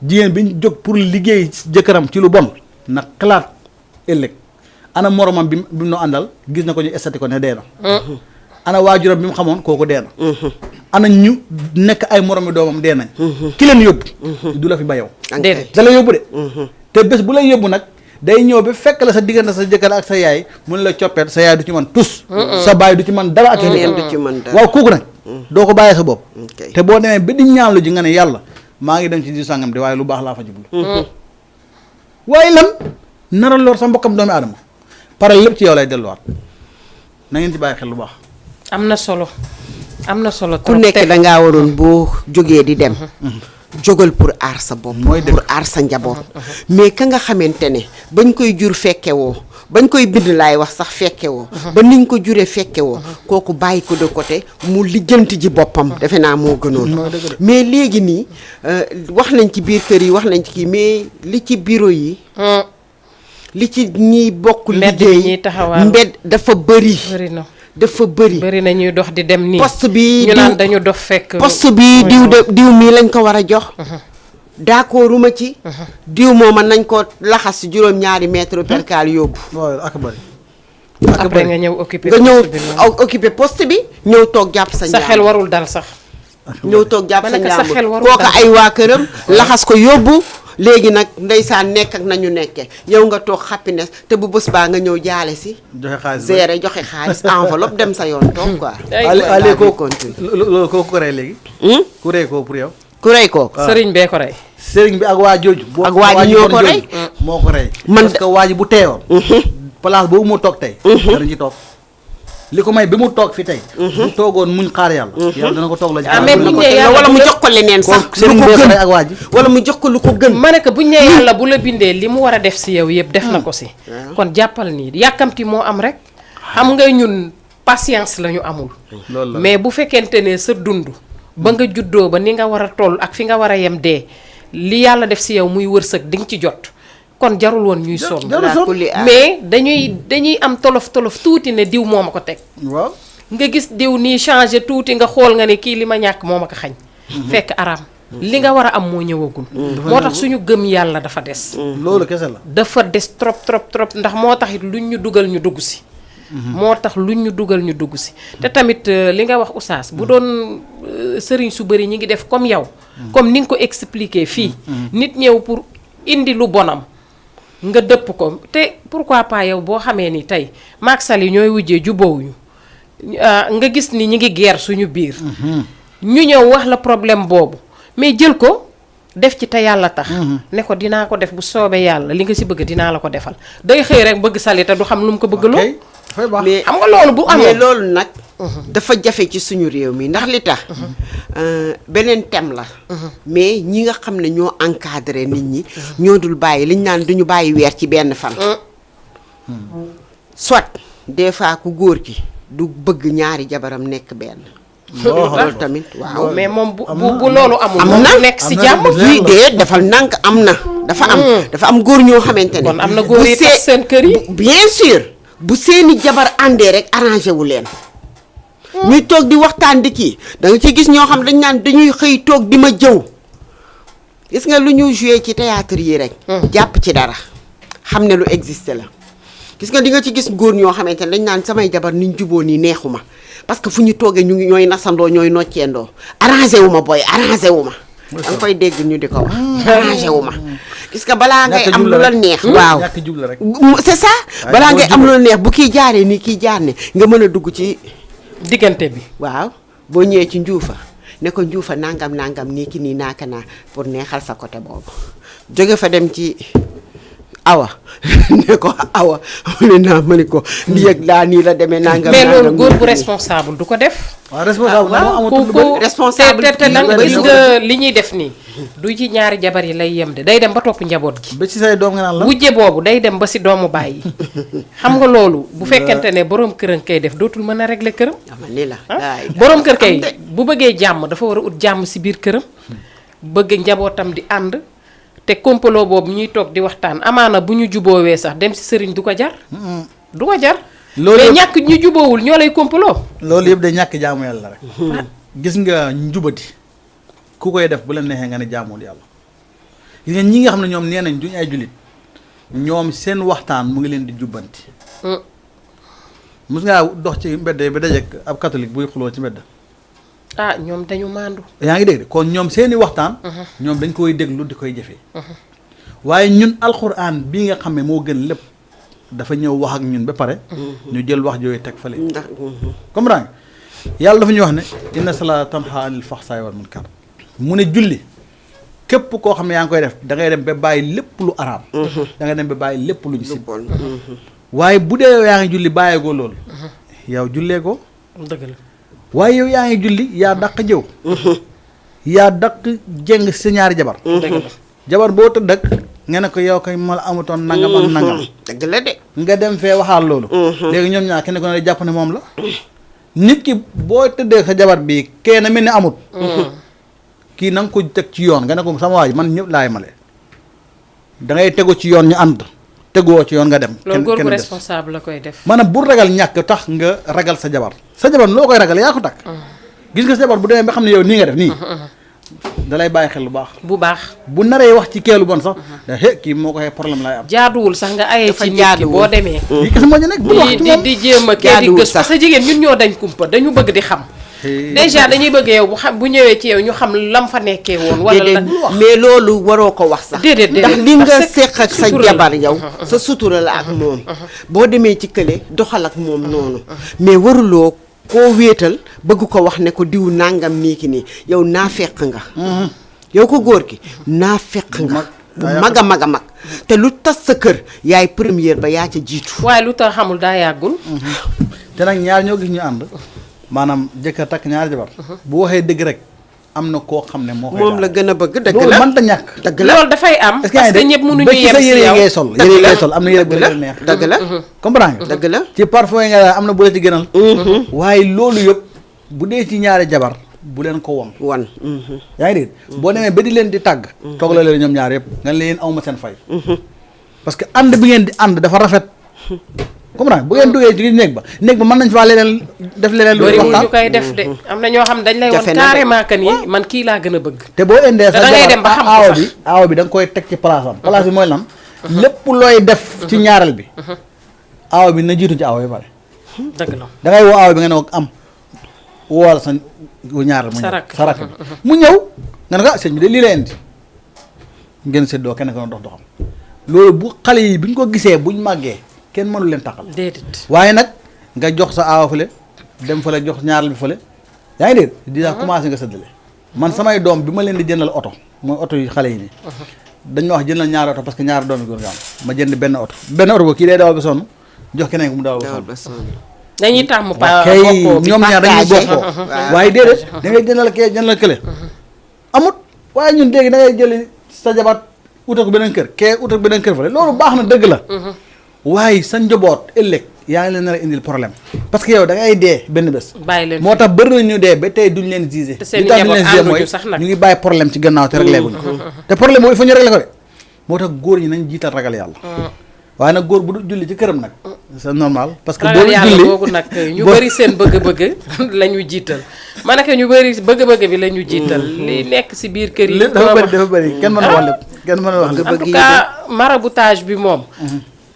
jigéen bi ñu jóg pour liggéey jëkkëram ci lu bon na xalaat ëllëg ana moromam bi mu noo àndal gis na ko ñu estati ko ne dee na ana waajuram bi mu xamoon kooku dee na ana ñu nekk ay moromi doomam dee nañ ki leen yóbbu du la fi ba yow da la yóbbu de te bés bu lay yóbbu nag day ñëw ba fekk la sa diggante sa jëkkër ak sa yaay mun la coppeet sa yaay du ci man tus sa baay du ci man dara ak du ci man dara waaw kooku nag doo ko bàyyee sa bopp te boo demee ba di ñaanlu ji nga ne yàlla maa ngi dem ci di sàngam de waaye lu baax laa fa jublu waaye lan nara lor sa mbokkam doomi aadama pare lépp ci yow lay delluwaat na ngeen ci bàyyi xel lu baax am na solo ku nekk dangaa waroon boo jógee di dem jógal pour aar sa bopp pour aar sa njaboot mais ka nga xamante ne bañ koy jur fekkewoo bañ koy bind laay wax sax fekkewoo ba niñ ko juree fekkewoo kooku bàyyi ko de côté mu lijjanti ji boppam defe naa moo gënoon mais léegi nii wax nañ ci biir kër yi wax nañ ci kii mais li ci bureau yi li ci ñiy bokk liggéey mbedd dafa bëri dafa bëri na ñuy dox di dem nii poste bi ñu naan dañu dof fekk poste bi diw mii lañ ko war a jox d'accorduma ci diw mooma nañ ko laxas ci juróom-ñaari mètre percal yóbbu ak bari après nga ñëw occupé poste bi ñëw toog jàpp sa sa xel warul dal sax ñëw toog jàpp sa njàmbur kooka ay waa këram laxas ko yóbbu léegi nag ndeysaan nekk ak nañu nekkee yow nga toog happiness te bu bés baa nga ñëw jaale si joxe xaalis enveloppe dem sa yoon toog quoi allez kooku loolu kooku ko rey léegi ku rey ko pour yow ku rey ko sëriñ bee ko rey sëriñ bi ak waa jooju ak waa ji ñoo ko rey moo ko rey parce que waa ji bu teewoon place boobu mu toog tey dana ci toog li ko may bi mu toog fi tey bu toogoon muñ xaar yàlla yàlla dana ko toog la wala mu jox ko leneen sax sëriñ bee ko rey ak waa ji wala mu jox ko lu ko gën ma ne ko buñ ne yàlla bu la bindee li mu war a def si yow yëpp def na ko si kon jàppal nii yàkkamti moo am rek xam nga ñun patience la ñu amul mais bu fekkente ne sa dund ba nga juddoo ba ni nga war a toll ak fi nga war a yem dee li yàlla def si yow muy wërsëg di nga ci jot kon jarul woon ñuy sonn mais dañuy am tolof tuuti ne diw moo ma ko teg waaw nga gis diw nii changé tuuti nga xool nga ne kii li ma ñàkk moo ma ko xañ fekk araam li nga war a am moo ñëwagul moo tax suñu gëm yàlla dafa des loolu kese la dafa des trop ndax moo tax it luñ ñu dugal ñu dugg si moo tax luñ ñu dugal ñu dugg si te tamit li nga wax oustaz bu doon sëriñ su bëri ñi ngi def comme yow comme ni nga ko expliqué fii nit ñëw pour indi lu bonam nga dëpp ko te pourquoi pas yow boo xamee ni tey maak Sali ñooy wujjee jubóowuñu nga gis ni ñi ngi guerre suñu biir ñu ñëw wax la problème boobu mais jël ko def ci te yàlla tax ne ko dinaa ko def bu soobee yàlla li nga si bëgg dinaa la ko defal day xëy rek bëgg Sali te du xam lu mu ko bëgg loo mais xam nga loolu bu amee loolu nag dafa jafe ci suñu réew mi ndax li tax beneen thème la mais ñi nga xam ne ñoo encadré nit ñi ñoo dul bàyyi liñ naan duñu bàyyi weer ci benn fan soit des fois ku góor ki du bëgg ñaari jabaram nekk benn loolu tamit waaw mais moom bu loolu amul am na nekk si jàmm fii de defal nànk am na dafa am góor ñoo xamante ne kon am na góor yi tax seen kër yi bien sûr bu seeni jabar àndee rek arrangé wu leen ñuy toog di waxtaan di kii da nga ci gis ñoo xam dañ naan dañuy xëy toog di ma jëw gis nga lu ñu joué ci théâtre yi rek jàpp ci dara xam ne lu existe la gis nga di nga ci gis góor ñoo xamante ne dañ naan samay jabar niñ juboo nii neexuma parce que fu ñu toogee ñu ngi ñooy nasandoo ñooy nocceendoo arrangé wu ma booy arrangé wu ma da nga koy dégg ñu di ko wax arrangé wu ma gis nga balaa ngay am lu la neex waaw c'est ça balaa ngay am lu la neex bu kii jaaree nii kii jaar ne nga mën a dugg ci diggante bi waaw boo ñëwee ci njuufa ne ko njuufa nangam nii ki nii naaka naa pour neexal sa côté boobu jóge fa dem ci awa ne ko awa mu ne naa ma ne ko nii ak laa nii la demee nangam. mais loolu góor bu responsable du ko def. waaw responsable responsable te nag gis nga li ñuy def nii du ci ñaari jabar yi lay yem de day dem ba topp njaboot gi. ba ci say doom nga naan la. wujje boobu day dem ba si doomu baay yi xam nga loolu bu fekkente ne borom këram kay def dootul mën a régler këram. ni la borom kër kay bu bëggee jàmm dafa war a ut jàmm si biir këram bëgg njabootam di ànd te kompaloo boobu ñuy toog di waxtaan amaana bu ñu juboowee sax dem si sëriñ du ko jar. du ko jar. loolu mais ñàkk ñu juboowul ñoo lay kompaloo. loolu yëpp day ñàkk jaamu yàlla rek. gis nga njubati ku koy def bu la neexee nga ne jaamul yàlla gis nga ñi nga xam ne ñoom nee nañ duñ ay jullit ñoom seen waxtaan mu ngi leen di jubbanti. mus ngaa dox ci mbedd ba dajeek ab catholique buy xuloo ci mbedd. ah ñoom dañu maandu. yaa ngi dégg kon ñoom seeni waxtaan. ñoom dañ koy déglu di koy jëfee. waaye ñun alxuraan bii nga xam ne moo gën lépp dafa ñëw wax ak ñun ba pare. ñu jël wax jooyu teg fale. comprends nga yàlla dafa ñuy wax ne inna salaata tanhaa anil fahsaa'i wal munkar mu ne julli képp koo xam ne yaa ngi koy def da ngay dem ba bàyyi lépp lu araam. da ngay dem ba bàyyi lépp lu ñu sib. waaye bu dee yow yaa ngi julli bàyyeegoo loolu. yow jullee ko. dëgg la. waaye yow yaa ngi julli yaa daq jëw. yaa daq jeng sa ñaari jabar. dëgg la. jabar boo tëdd ak nga ne ko yow koy ma la amutoon nangam ak nangam. dëgg la de. nga dem fee waxaal loolu. léegi ñoom ñaar kenn ko ne jàpp ne moom la. nit ki boo tëddee sa jabar bi kee na mel ni amut. kii na nga ko teg ci yoon nga ne ko sama waay man ñëpp laay male. da ngay tegu ci yoon ñu ànd. teguwoo ci yoon nga dem. loolu góor bu responsable la koy def. maanaam bu ragal ñàkk tax nga ragal sa jabar. sa jabar loo koy ragal yaa ko takk. gis nga sa jabar bu demee ba xam ne yow nii nga def nii. dalay bàyyi xel lu baax. bu baax bu naree wax ci keelu bon sax. kii moo ko xee problème lay am. jaaduwul sax nga ayee ci nit ki boo demee. lii kese moo ñu nekk bu wax ci moom di jéem a kii di gës parce que jigéen ñun ñoo dañ kumpa dañu bëgg di xam. déjà dañuy bëgg yow bu ñëwee ci yow ñu xam lam fa nekkee woon. wala la mais loolu waroo ko wax sax. déedéet ndax li nga seq ak sa jabar yow. sa sutura la ak moom. boo demee ci kële doxal ak moom noonu. mais waruloo koo wéetal bëgg ko wax ne ko diw nangam nii ki nii yow naa fekk nga. yow ko góor gi naa fekk nga. bu mag a mag a mag. te lu tas sa kër yaay première ba yaa ca jiitu. waaye lu tax xamul daa yàggul. te nag ñaar ñoo gis ñu ànd. maanaam jëkkër takk ñaari jabar. bu waxee dëgg rek am na koo xam ne moo koy moom la gën a bëgg dëgg la loolu mënta ñàkk. dëgg la loolu dafay am. parce que ñëpp mënuñu yem si yére yow ngay sol yére ngay sol am na yére bu la neex. dëgg la comprends nga. dëgg la ci parfum yi nga am na bu la ci gënal. waaye loolu yëpp bu dee ci ñaari jabar bu leen ko won wan. yaa ngi dégg boo demee ba di leen di tàgg. toog la leen ñoom ñaar yëpp nga leen awma seen fay. parce que ànd bi ngeen di ànd dafa rafet. comprends bu ngeen duggee ci néeg ba mën nañ faa leneen def leneen. lu waxtaan ñu koy def de am na ñoo xam dañ lay won carrément que ni man kii laa gën a bëgg. te boo indee sa da ngay dem ba xam ko aaw sax bi aaw bi da nga koy teg ci place am. place bi mooy lan. lépp looy def ci ñaareel bi. aaw bi na jiitu ci aaw bi pare. dëgg la da ngay woo aaw bi nga ne ko am woowal sa ñaareel mu ñëw sa rakk bi mu ñëw nga ne ko sëñ bi de lii la indi ngeen séddoo kenn ko dox doxam loolu bu xale yi bi ñu ko gisee buñ màggee kenn mënu leen taxal. déedéet waaye nag nga jox sa aawa fële dem fële jox ñaareel bi fële yaa ngi dégg déjà commencé nga séddale man samay doom bi ma leen di jëndal oto mooy oto yu xale yi nii dañ ma wax jëndal ñaari oto parce que ñaari doom yi góor nga am ma jënd benn oto boobu kii day dawal ba sonn jox keneen ko mu dawal ba sonn dañuy tàmm pa kay ñoom ñaar dañuy bokkoo waaye déedéet da ngay jëndal kee jëndal kële amut waaye ñun dégg da ngay jëli sa jabar utal ko beneen kër kee utal ko beneen kër fële loolu baax na dëgg la waaye sa njaboot ëllëg yaa ngi leen nar a indil problème parce que yow da ngay dee benn bés. bàyyi leen moo tax bëri na ñu dee ba tey duñ leen gisé. te seen njaboot ànduñu sax nag ñu ngi bàyyi problème ci gannaaw te réglé guñ ko. te problème boobu il faut ñu réglé ko de moo tax góor ñi nañ jiital ragal yàlla. waaye nag góor bu du julli ci këram nag. c'est normal parce que boo ragal julli yàlla boobu nag ñu bëri seen bëgg-bëgg la ñu jiital ma ne ñu bëri bëgg-bëgg bi la ñu jiital. li nekk si biir kër yi. dafa bëri kenn mën a wax lépp kenn mën a wax lépp. en tout cas maraboutage bi moom.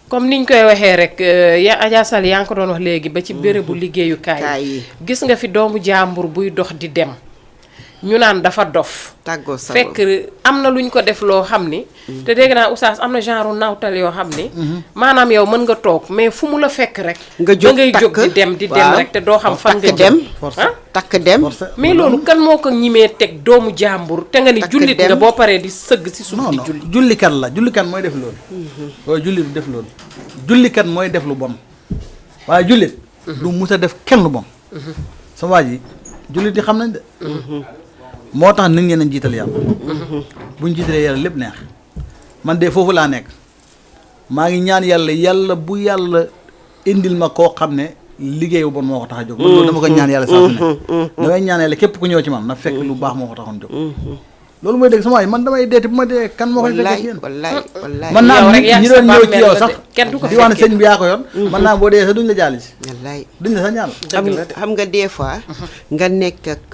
comme niñ koy waxee rek Adja Sall yaa ngi ko doon wax léegi ba ci bérébu liggéeyukaay yi gis nga fi doomu jàmbur buy dox di dem ñu naan dafa dof tàggoo sa fekk am na luñ ko def loo xam ni te dégg naa oustaz am na genre nawtal yoo xam ni maanaam yow mën nga toog mais fu mu la fekk rek nga da ngay jóg di dem rek te doo xam fan nga dem takk dem mais loolu kan moo ko ñimee teg doomu jàmbur te nga ni jullit nga boo paree di sëgg si suuf di julli jullikat la jullikat mooy def loolu waaye jullit du def loolu jullikat mooy def lu bon waaye jullit du mus a def kenn lu bon sa waa ji jullit yi xam nañ de moo tax nit ñi nañ jiital yàlla buñ jiitalee yàlla lépp neex man de foofu laa nekk maa ngi ñaan yàlla bu yàlla indil ma koo xam ne liggéey bu bon moo ko tax a jóg man loolu dama ko ñaan yàlla saa su ne damay ñaan yàlla képp ku ñëw ci man na fekk lu baax moo ko taxoon jóg loolu mooy dégg sama waay man damay deeti bu ma dee kan moo koy fekkee ci yéen wallaay man naa am ñi doon ñëw ci yow sax kenn du ko di wax ne sëñ bi yaa ko yoon man naa boo dee sax duñ la jaali si wallaay duñ la sax ñaan xam nga des fois nga nekk ak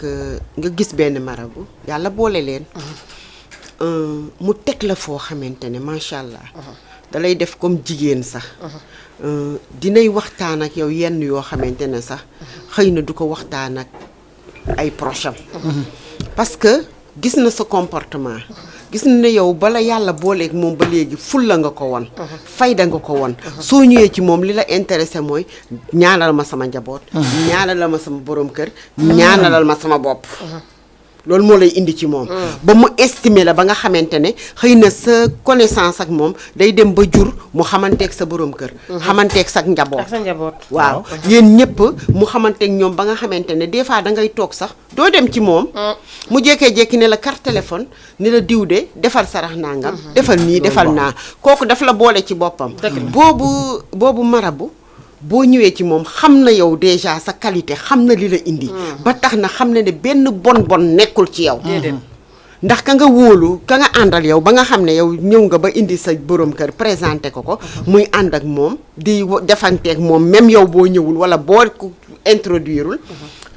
nga gis benn marabu yàlla boole leen mu teg la foo xamante ne macha allah da lay def comme jigéen sax dinay waxtaan ak yow yenn yoo xamante ne sax xëy na du ko waxtaan ak ay proches parce que gis na sa comportement gis na ne yow bala yàlla booleeg moom ba léegi fulla nga ko won fayda nga ko won soo ñëwee ci moom li la intéressé mooy ñaanal ma sama njaboot ñaanal ma sama borom kër ñaanalal ma sama bopp loolu moo lay indi ci moom ba mu estimer la ba nga xamante ne xëy na sa connaissance ak moom day dem ba jur mu xamanteeg sa borom kër xamanteeg sa njaboot waaw yéen ñëpp mu xamanteeg ñoom ba nga xamante ne des fois da ngay toog sax doo dem ci moom mu jékkee-jékki ne la carte téléphone ni la diw de defal sarax nangam defal nii defal naa kooku daf la boole ci boppam boobu marabu boo ñëwee ci moom xam na yow déjà sa qualité xam na li la indi ba tax na xam na ne benn bon nekkul ci yow ndax ka nga wóolu ka nga àndal yow ba nga xam ne yow ñëw nga ba indi sa borom kër présenté ko muy ànd ak moom di defanteeg moom même yow boo ñëwul wala boo ko introduireul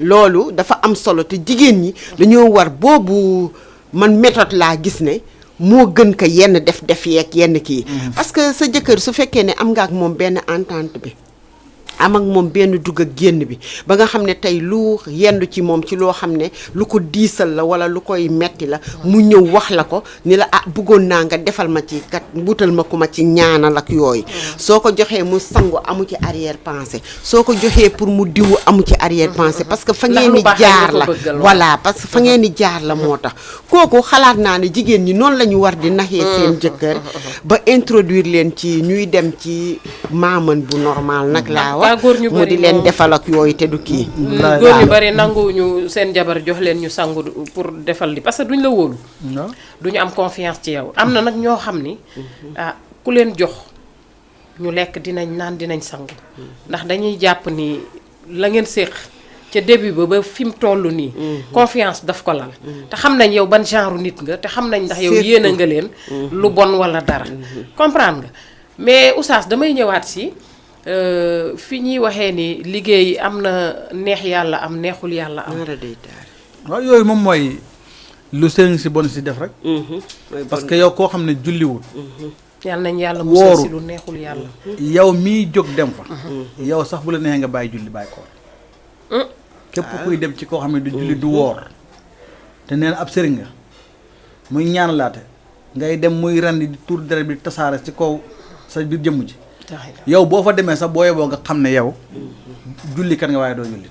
loolu dafa am solo te jigéen ñi dañoo war boobu man méthode laa gis ne moo gën ko yenn def yeeg yenn kii parce que sa jëkkër su fekkee ne am nga ak moom benn entente bi am ak moom benn dugg ak génn bi ba nga xam ne tey lu yendu ci moom ci loo xam ne lu ko diisal la wala lu koy metti la mu ñëw wax la ko ni la bëggoon naa nga defal ma ci kat wutal ma ku ma ci ñaanal ak yooyu soo ko joxee mu sangu amu ci arrière pensée soo ko joxee pour mu diwu amu ci arrière pensée parce que fa ngeen ni jaar la voilà parce que fa ngeen ni jaar la moo tax kooku xalaat naa ne jigéen ñi noonu la ñu war di naxee seen jëkkër ba introduire leen ci ñuy dem ci maaman bu normal nag laa wax mu di leen defal ak yooyu te du kii góor ñu bari nanguwuñu seen jabar jox leen ñu sangu pour defal li parce que duñ la wóolu duñu am confiance ci yow am na nag ñoo xam ni ku leen jox ñu lekk dinañ naan dinañ sangu ndax dañuy jàpp ni la ngeen séq ca début ba fi mu toll nii confiance daf ko lal te xam nañ yow ban genre nit nga te xam nañ ndax yow yéene nga leen lu bon wala dara comprendre nga mais oustaz damay ñëwaat si fi ñuy waxee ni liggéey am na neex yàlla am neexul yàlla am waaw yooyu moom mooy lu sëriñ si bon si def rek parce que yow koo xam ne julliwul yàlla nañ yàlla musal si lu neexul yàlla yow mii jóg dem fa yow sax bu la neexee nga bàyyi julli bàyyi koor képp kuy dem ci koo xam ne du julli du woor te nee na ab sëriñ nga muy ñaan laate ngay dem muy rendi di tuur deret bi tasaare ci kaw sa biir jëmm ji yow boo fa demee sax boo yeboo nga xam ne yow julli kat nga waaye doo julli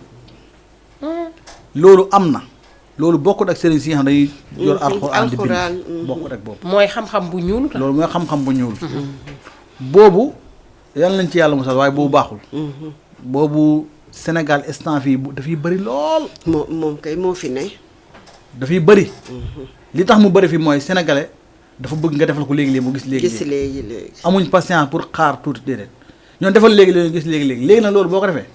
loolu am na loolu bokkut ak sëriñ si nga xam dañuy yor alxuraan di bind bokkut ak boobu mooy xam-xam bu ñuul loolu mooy xam-xam bu ñuul boobu yal nañ ci yàlla musal waaye boobu baaxul boobu Sénégal instant fii dafay bëri lool moom kay moo fi ne dafay bëri li tax mu bëri fi mooy sénégalais dafa bëgg nga defal ko léegi-léegi mu gis léegi amuñ patience pour xaar tuuti déedéet ñoom defal léegi-léegi gis léegi-léegi léegi nag loolu boo ko defee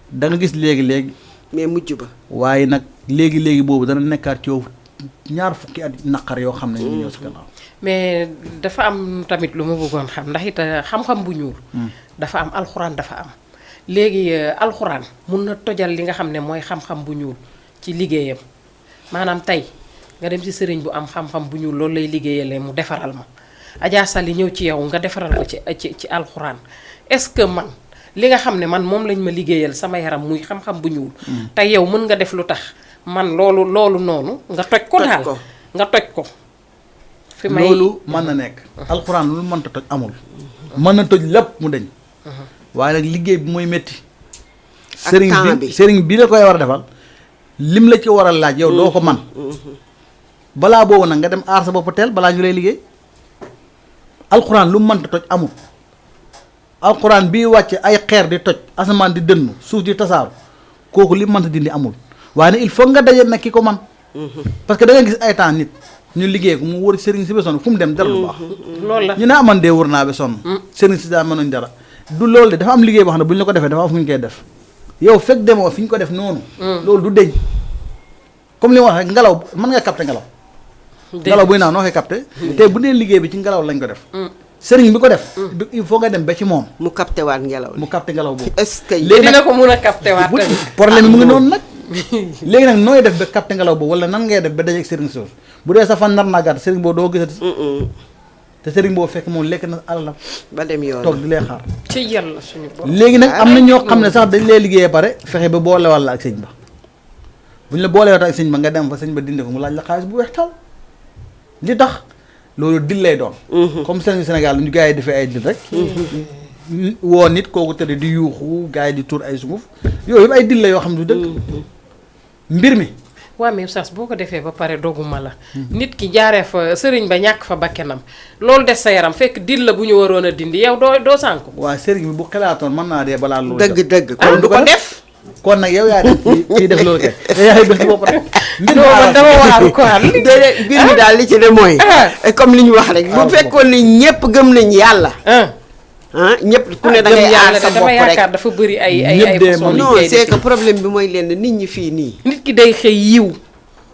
da nga gis léegi-léegi mais mujj ba waaye nag léegi-léegi boobu dana nekkaat ci yow ñaar fukki at naqar yoo xam ne ñu ñëw si gannaaw mais dafa am tamit lu ma bëggoon xam ndax it xam-xam bu ñuul dafa am alxuraan dafa am léegi alxuraan mun na tojal li nga xam ne mooy xam-xam bu ñuul ci liggéeyam maanaam tey nga dem ci sëriñ bu am xam-xam bu ñuul loolu lay liggéeyalee mu defaral ma Adja Sali ñëw ci yow nga defaral ko ci alxuraan est-ce que man li nga xam ne man moom lañ ma liggéeyal sama yaram muy xam-xam bu ñuul te yow mën nga def lu tax man loolu noonu nga toj ko daal nga toj ko fi may loolu mën na nekk alxuraan lu mënta toj amul mën na toj lépp mu deñ waaye nag liggéey bi mooy métti sëriñ bi la koy war a defal lim la ci war a laaj yow doo ko man balaa boobu nag nga dem aar sa bopp teel balaa ñu lay liggéey alxuraan lu mënta toj amul alxuraan bii wàcce ay xeer di toj asamaan di dënnu suuf di tasaaru kooku li mënta dindi amul waaye nag il faut nga daje nag ki ko man parce que da nga gis ay temps nit ñu liggéey ko mu wër sëriñ si ba sonn fu mu dem dara du baax loolu la ñu ne aman dee wër naa ba sonn sëriñ si daa mënuñ dara du loolu de dafa am liggéey boo xam ne bu ñu la ko defee dafa am fu ñu koy def yow fekk demoo fi ñu ko def noonu loolu du deñ comme li ma wax rek ngelaw mën nga capter ngelaw buy naaw noo koy capter te bu dee liggéey bi ci ngelaw lañ ko def sëriñ bi ko def il faut nga dem ba ci moom mu capter waat ngelaw mu capter ngelaw boobu est-ce que léegi dina ko mun a capter waat tamit problème bi mu ngi noonu nag léegi nag nooy def ba capter ngelaw boobu wala nan ngay def ba dajeeg sëriñ soosu bu dee sa fan nar naa gàtt sëriñ boobu doo gisati te sëriñ boobu fekk moom lekk na alalam ba dem yoon toog di lay xaar ci yàlla suñu borom léegi nag am na ñoo xam ne sax dañ lay liggéeyee pare fexe ba boolewal la ak sëñ ba bu ñu la boolewal ak sëñ ba nga dem fa sëñ ba dindi ko mu laaj la xaalis bu weex tal li tax loolu dil lay doon comme sëriñ Sénégal ñu gars yi defee ay dil rek woo nit kooku tëdd di yuuxu gars yi di tuur ay sunguf yooyu yëpp ay dil la yoo xam ne du dëgg mbir mi waaw mais sas boo ko defee ba pare doguma la nit ki jaaree fa sëriñ ba ñàkk fa bakkenam loolu des sa yaram fekk dil la bu ñu waroon a dindi yow doo sànku waaw sëriñ bi bu xalaatoon mën naa dee balaa loolu dëgg kon du ko def kon nag yow yaa def kii def loolu kay yaa ngi bés bopp rek mbir man dama waaru ko am déedéet mbir mi daal li ci ne mooy comme li ñu wax rek bu fekkoon ni ñëpp gëm nañ yàlla ñëpp ku ne da ngay aar sa bopp dama rek yaakaar dafa bëri ay façon non liggéey c'est que problème bi mooy lenn nit ñi fii nii nit ki day xëy yiw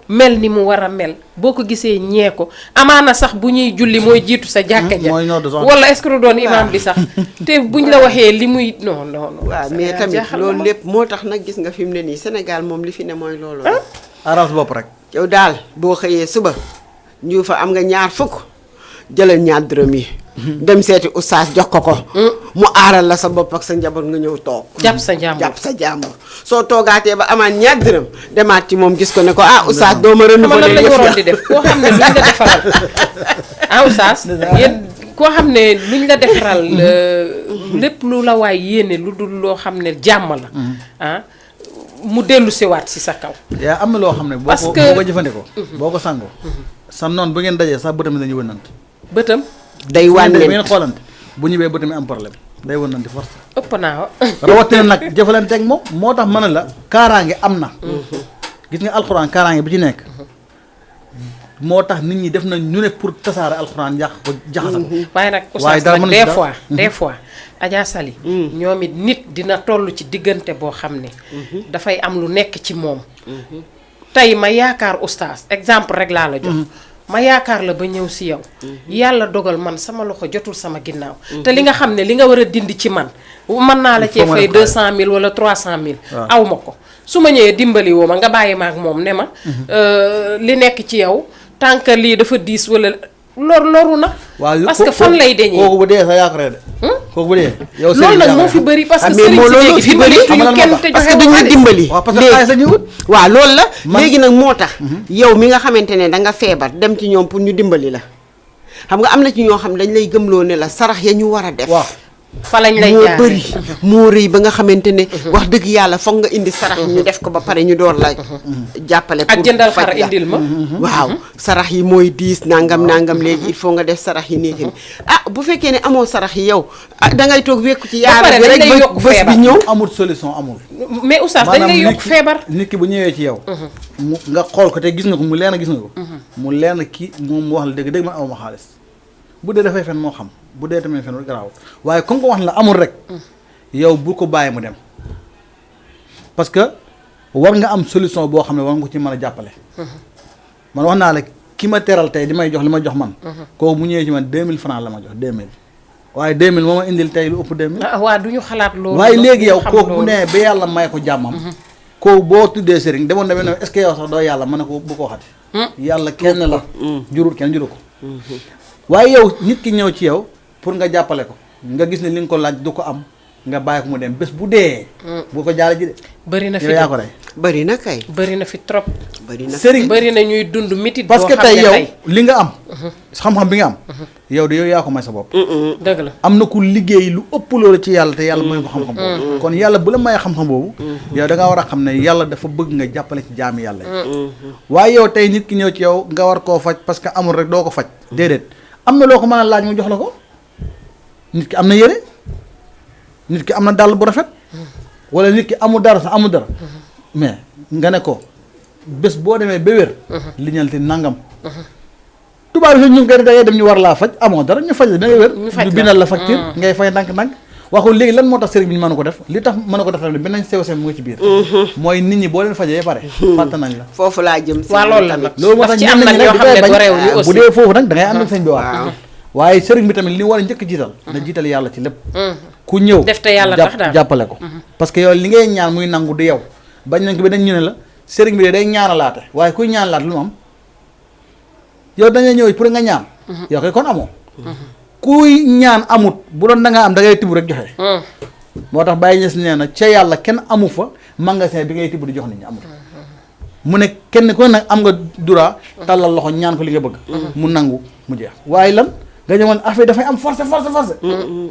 mel ni mu war a mel boo ko gisee ñee ko amaana sax bu ñuy julli mooy jiitu sa jàkka ja wala est-ce que du doon imam bi sax te buñ la waxee li muy non waaw mais tamit loolu lépp moo tax nag gis nga fi mu ne nii Sénégal moom li fi ne mooy loolu rek arrange bopp rek yow daal boo xëyee suba ñu fa am nga ñaar fukk jëlal ñaar dërëm yi dem seeti oustaz jox ko mu aaral la sa bopp ak sa njaboot nga ñëw toog jàpp sa jàmbur soo toogaatee ba amaat ñaar dërëm demaat ci moom gis ko ne ko oustaz doo ma renouveler lañu waroon di def koo xam ne luñ la defaral oustaz yéen koo xam ne luñ la defaral lépp lu la waay yéene lu dul loo xam ne jàmm la mu dellu siwaat si sa kaw yaa am na loo xam ne boo ko jëfandikoo boo ko sangoo sa noon bu ngeen dajee sax bëtam dañuy wënant bëtam day wàññi bu ngeen xoolante bu ñëwee bëtam am problème day wënanti force ëpp naa rawatina nag jëfalante ak moom moo tax mën a la kaaraange am na gis nga alxuraan kaaraange bi ci nekk moo tax nit ñi def nañ ñu ne pour tasaare alxuraan yàq ko jaxasa ko waaye nag oustaz nag des fois Adja Sali ñoom it nit dina toll ci diggante boo xam ne dafay am lu nekk ci moom tey ma yaakaar oustaz exemple rek laa la jox ma yaakaar la ba ñëw si yow yàlla dogal man sama loxo jotul sama ginnaaw te li nga xam ne li nga war a dindi ci man mën naa la cee fay 200 000 wala 300 000 aw ma ko su ma ñëwee dimbali woo ma nga bàyyi ma ak moom ne ma li nekk ci yow tant que lii dafa diis wala loru na parce que fan lay deñee kooku bu dee sa yaakaar de kooku bu dee yow loolu nag moo fi bëri parce que sëriñ si léegi dimbali tuñu kenn te parce que duñu dimbali parce que xaalis la ñuy wut waaw loolu la léegi nag moo tax yow mi nga xamante ne da nga feebar dem ci ñoom pour ñu dimbali la xam nga am na ci ñoo xam dañ lay gëmloo ne la sarax ya ñu war a def fa lañ lay moo bëri moo rëy ba nga xamante ne wax dëgg yàlla foog nga indi sarax yi ñu def ko ba pare ñu door la jàppale ak jëndal xar indil ma waaw sarax yi mooy diis nangam léegi il faut nga def sarax yi nii bu fekkee ne amoo sarax yi yow dangay toog wekku ci yaara bi rek bés bi ñëw amul solution amul mais oustaz dañ lay yokk feebar nit ki bu ñëwee ci yow mu nga xool ko te gis nga ko mu leen gis nga ko mu leen kii moom mu wax la dëgg man awma xaalis bu dee dafay fen moo xam bu dee tamit fen rek garaawul waaye comme ko wax la amul rek yow bu ko bàyyi mu dem parce que war nga am solution boo xam ne war nga ko ci mën a jàppale man wax naa la ki ma teral tey di may jox li ma jox man kooku mu ñëwee ci man 2000 francs la ma jox 2000 waaye 2000 moo ma indil tey lu ëpp 2000 waaw du ñu xalaat loolu waaye léegi yow kooku bu nee ba yàlla may ko jàmmam kooku boo tuddee sëriñ demoon na est-ce que yow sax doo yàlla mën na ko bu ko waxati yàlla kenn la jurul kenn juru ko waaye yow nit ki ñëw ci yow pour nga jàppale ko nga gis ne li nga ko laaj du ko am nga bàyyi ko mu dem bés bu dee. bu ko jaale ji de. bëri na fi yaa ko rey. bëri na kay. bëri na fi trop. bëri na sëriñ bëri na ñuy dund métit boo parce que xam tey ne yow tey li nga am xam-xam bi nga am yow de yow yaa ko may sa bopp dëgg la. am na ku liggéey lu ëpp loolu ci yàlla te yàlla may ko xam-xam boobu kon yàlla bu la mayee xam-xam boobu yow da ngaa war a xam ne yàlla dafa bëgg nga jàppale ci jaami yàlla yi waaye yow tey nit ki ñëw ci yow nga war koo faj parce que amul rek doo ko faj déedéet am na loo ko mën a laaj mu jox la ko nit ki am na yére nit ki am na dàll bu rafet wala nit ki amul dara sax amul dara mais nga ne ko bés boo demee ba wér liñal ti nangam tubaab yi ñu ngi koy dangay dem ñu war laa faj amoo dara ñu faj la da ngay wér ñu bindal la facture ngay fay ndànk-ndànk waxul léegi lan moo tax sëriñ bi ñu mënu ko def li tax mënu ko def tamit beneen sew sew mu ngi ci biir mooy nit ñi boo leen fajee pare fàtte nañ la foofu laa jëm si. waaw loolu la nag loolu moo tax ci am nag ñoo xam ne goreew ñu bu aussi. dee foofu nag da ngay ànd ak sëñ bi wax waaye sëriñ bi tamit li war a njëkk jiital na jiital yàlla ci lépp ku ñëw def te yàlla tax daal jàppale ko parce que yow li ngay ñaan muy nangu du yow bañ nañ ko ba dañ ñu ne la sëriñ bi de day ñaanalaate waaye kuy ñaanalaat lu mu am yow da ngay ñëw pour nga ñaan yow koy kon amoo kuy ñaan amut bu doon da ngaa am da ngay tibb rek joxe moo tax Baye Niass nee na ca yàlla kenn amu fa magasin bi ngay tibb di jox nit ñi amul mu ne kenn ku ne nag am nga dura tàllal loxo ñaan ko li nga bëgg mu nangu mu jeex waaye lan nga ñëwoon affaire dafay am forcé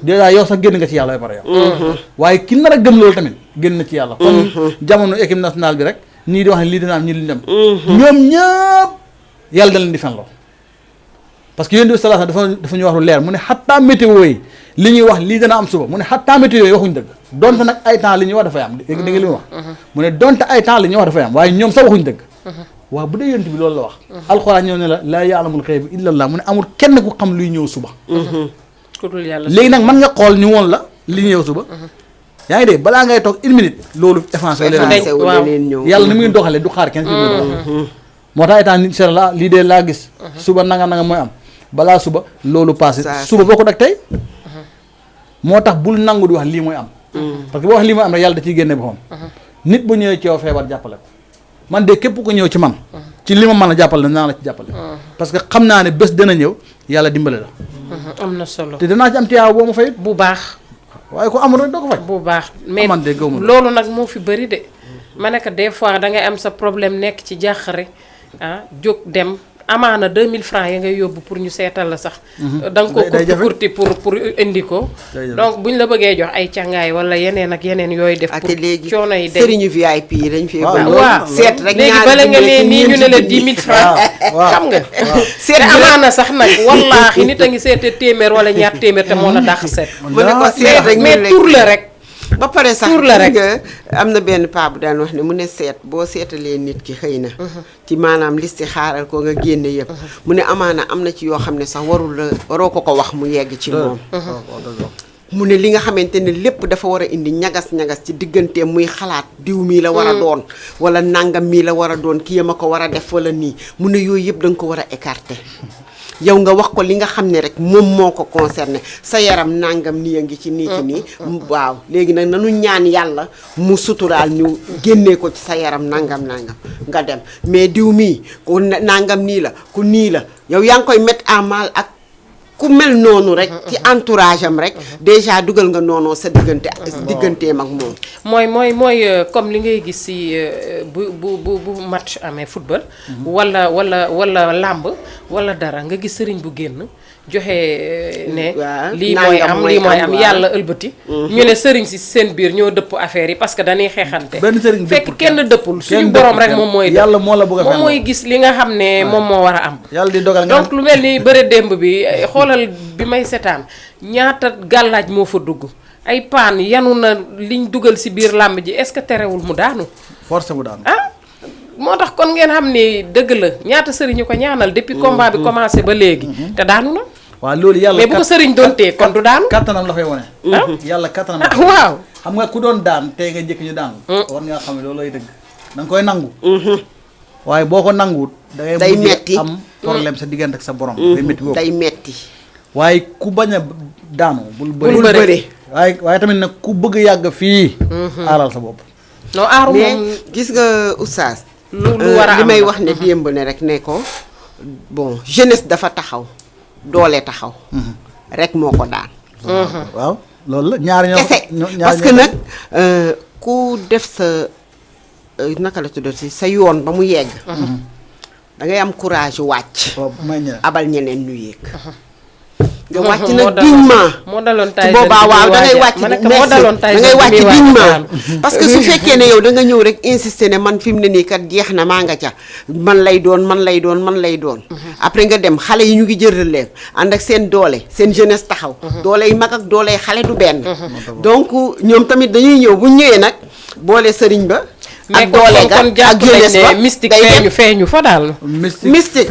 déjà yow sax génn nga ci yàlla ba pare yow waaye ki nar a gëm loolu tamit génn na ci yàlla kon jamono équipe nationale bi rek ñii di wax ne lii dina am ñii li dem ñoom ñëpp yàlla da leen di fenloo parce que yéen di sallallahu alayhi wasallam dafa ñu wax lu leer mu ne xattaa météo yi li ñuy wax lii dana am suba mu ne xattaa météo yi waxuñ dëgg donte nag ay temps li ñuy wax dafay am dégg nga li muy wax mu ne donte ay temps li ñuy wax dafay am waaye ñoom sax waxuñ dëgg waaw bu dee yonent bi loolu la wax alxuraan ñëw ne la laa ya'lamul ghayba illa Allah mu ne amul kenn ku xam luy ñëw suba ku dul yàlla léegi nag mën nga xool ñu woon la li ñëw suba yaa ngi dégg balaa ngay toog une minute loolu effacé leneen ñëw yàlla ni muy doxalee du xaar kenn ci moo tax état incha allah lii de laa gis suba nanga mooy am balaa suba loolu passé suba boo ko dak tey moo tax bul nangu di wax lii mooy am parce que boo wax lii mooy am rek yàlla da ciy génne boppam nit bu ñëwee ci yow feebar jàppale ko man de képp ko ñëw ci man ci li ma mën a jàppale naa la ci jàppale parce que xam naa ne bés dana ñëw yàlla dimbale la am na solo te danaa ci am tiyaaw boo ma fayit bu baax waaye ko amul rek doo ko faj bu baax mais man de gëwuma loolu nag moo fi bëri de ma ne que des fois da ngay am sa problème nekk ci jàqare jóg dem amaana 2000 francs ya ngay yóbbu pour ñu seetal la sax da nga ko kurti pour indi ko donc buñ la bëggee jox ay càngaay wala yeneen ak yeneen yooyu def pour coono yi sëriñu VIP yi dañ fi waaw seet rek léegi bala nga ne nii ñu ne la 10 000 francs xam nga seet amaana sax nag wallaahi nit a ngi seete téeméer wala ñaar téeméer te moo la dàq seet mu ne ko seet rek mais tur la rek ba pare sax la rek nga am na benn paa bu daan wax ne mu ne seet boo seetalee nit ki xëy na ci maanaam listi xaaral ko nga génne yëpp mu ne amaana am na ci yoo xam ne sax waroo ko wax mu yegg ci moom mu ne li nga xamante ne lépp dafa war a indi ñagas-ñagas ci digganteem muy xalaat diw mii la war a doon wala nangam mii la war a doon kii ma ko war a def wala nii mu ne yooyu yëpp da nga ko war a écarter yow nga wax ko li nga xam ne rek moom moo ko concerné sa yaram nangam nii a ngi ci nii ci nii waaw léegi nag nanu ñaan yàlla mu suturaal ñu génnee ko ci sa yaram nangam nga dem mais diw mii ku nangam nii la ku nii la yow yaa ngi koy mettre en mal ak ku mel noonu rek ci entourage am rek déjà dugal nga noonoo sa digganteem ak moom mooy comme li ngay gis si bu match amee football wala làmb wala dara nga gis sëriñ bu génn joxe ne lii mooy am yàlla ëlbati ñu ne sëriñ si seen biir ñoo dëpp affaire yi parce que dañuy xeexante fekk kenn dëppul suñu borom rek moom mooy yàlla moo la bëgg a moom mooy gis li nga xam ne moom moo war a am yàlla di dogal donc lu mel ni bëre démb bi xoolal bi may setaan ñaata gàllaaj moo fa dugg ay paan yanu na liñ dugal si biir làmb ji est-ce que terewul mu daanu forcé mu daanu moo tax kon ngeen xam ni dëgg la ñaata sëriñ ñu ko ñaanal depuis combat bi commencé ba léegi te daanu na waaw loolu yàlla mais bu ko sëriñ doon tee kon du daanu kattanam la fay wane yàlla kattanam waaw xam nga ku doon daan tey nga jëkk ñu daanu war nga xam ne loolu lay dëgg da nga koy nangu waaye boo ko nanguwut day metti am problème sa diggante ak sa borom day metti waaye ku bañ a daanu bul bëri waaye tamit nag ku bëgg yàgg fii aaral sa bopp non aaru moom gis nga oustaz lu war a am li may wax ne démb ne rek ne ko bon jeunesse dafa taxaw doole taxaw rek moo ko daan waaw loolu la ñaari ñoo kese parce que nag ku def sa naka la tuddati sa yoon ba mu yegg da ngay am courage wàcc abal ñeneen ñu yéeg nga wàcc nag dignement moo daloon su boobaa waaw da ngay wàcc da ngay wàcc dignement parce que su fekkee ne yow da nga ñëw rek insister ne man fi mu ne nii kat jeex na maa nga ca man lay doon après nga dem xale yi ñu ngi jël relève ànd ak seen doole seen jeunesse taxaw doole yi mag ak doole yi xale du benn donc ñoom tamit dañuy ñëw bu ñëwee nag boole sëriñ ba ak doole ga ak jeunesse ba mystique feeñu fa daal mystique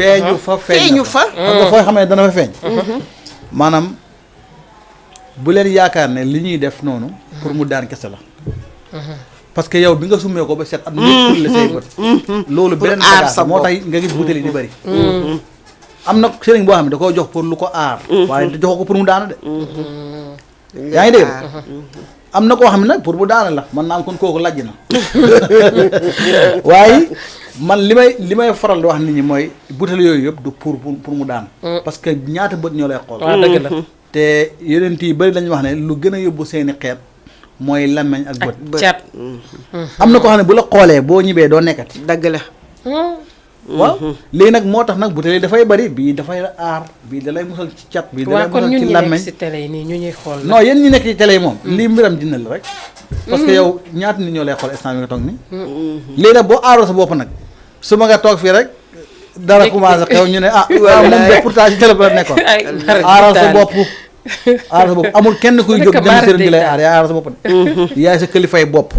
feeñu fa xam nga fooy xamee dana fa feeñ maanaam bu leen yaakaar ne li ñuy def noonu pour mu daan kese la parce que yow bi nga summee ko ba set at ñëpp la say bët loolu beneen bagage moo tax nga gis butéel yi di bëri am na sëriñ boo xam ne da koo jox pour lu ko aar waaye da jox ko pour mu daana de yaa ngi dégg am na koo xam ne nag pour mu daana la man naa am kon kooku lajj na waaye man li may faral di wax nit ñi mooy butéel yooyu yëpp du pour mu daan parce que ñaata bët ñoo lay xool waaw dëgg la te yeneen yi bëri lañu wax ne lu gën a yóbbu seeni xeet mooy làmmiñ ak bët cat am na koo xam ne bu la xoolee boo ñibbee doo nekkati dëgg la waaw léegi nag moo tax nag butéel yi dafay bëri bii dafay aar bii da lay musal ci cat bii da lay musal ci làmmiñ ci télé yi nii ñu ñuy xool non yéen ñi nekk ci télé yi moom lii mbiram dina la rek parce que yow ñaata nit ñoo lay xool instant bi nga toog ni léegi nag boo aaroo sa bopp nag su ma nga toog fii rek dara commencé xew ñu ne moom de pourtant ci télé bi la nekkoon aaral sa bopp amul kenn kuy jóg dem sëriñ bi lay aar yaa aaral sa bopp de yaay sa kilifay bopp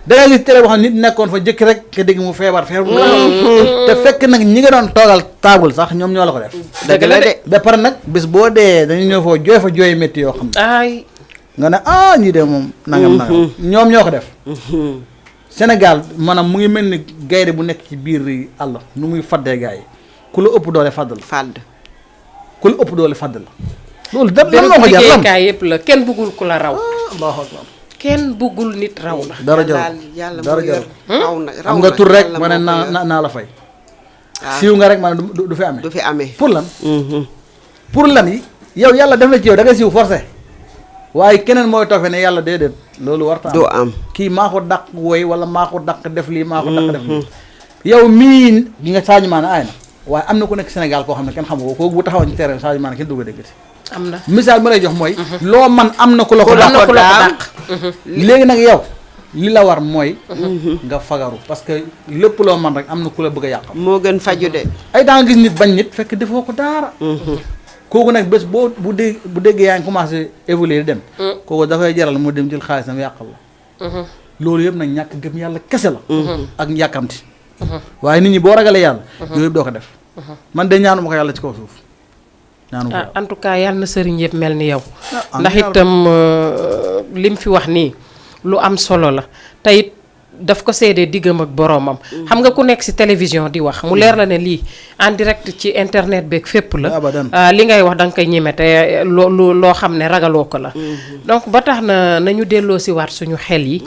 da ngay gis télé boo xam ne nit nekkoon fa jëkk rek nga dégg mu feebar te fekk nag ñi nga doon toogal taabul sax ñoom ñoo la ko def dëgg la de ba pare nag bis boo dee dañu ñëw foofu jooy fa jooy métti yoo xam ne nga ne ñii de moom nangam ñoom ñoo ko def Sénégal maanaam mu ngi mel ni gaynde bu nekk ci biir àll nu muy faddee gars yi ku la ëpp doole fadd la ku la ëpp doole fadd la loolu da lan moo ko jar liggéeykaay yëpp la kenn bëggul ku la raw kenn bëggul nit raw la dara jar am nga tur rek ma ne naa la fay siiw nga rek ma ne du fi amee pour lan yi yow yàlla def na ci yow da nga siiw forcé waaye keneen mooy toog fe ne yàlla déedéet loolu warta doo am kii maa ko dàq woy wala maa ko dàq def lii maa ko dàq def lii yow mii gi nga Sadio Mané aay na waaye am na ku nekk Sénégal koo xam ne kenn xam ko kooku bu taxawoon ci terrain Sadio Mané kenn du ko déggati am na misaal ma lay jox mooy loo man am na ku la ko dàq léegi nag yow li la war mooy nga fagaru parce que lépp loo man rek am na ku la bëgg a yàq moo gën faju de ay daa nga gis nit bañ nit fekk defoo ko daara kooku nag bés boo bu déggee yaa ngi commencé évoluer dem kooku dafay jaral mu dem jël xaalisam yàqal la loolu yëpp nag ñàkk gëm yàlla kese la ak yàkkamti waaye nit ñi boo ragalee yàlla yooyu yëpp doo ko def man de ñaanuma ko yàlla ci kaw suuf en tout cas yàlla na sëriñ yëpp mel ni yow ndax itam lim fi wax nii lu am solo la te it daf ko seedee diggam ak boroomam xam nga ku nekk ci télévision di wax mu leer la ne lii en direct ci internet beeg fépp la li ngay wax da nga koy ñeme te loo xam ne ragaloo ko la donc ba tax na nañu delloo si waat suñu xel yi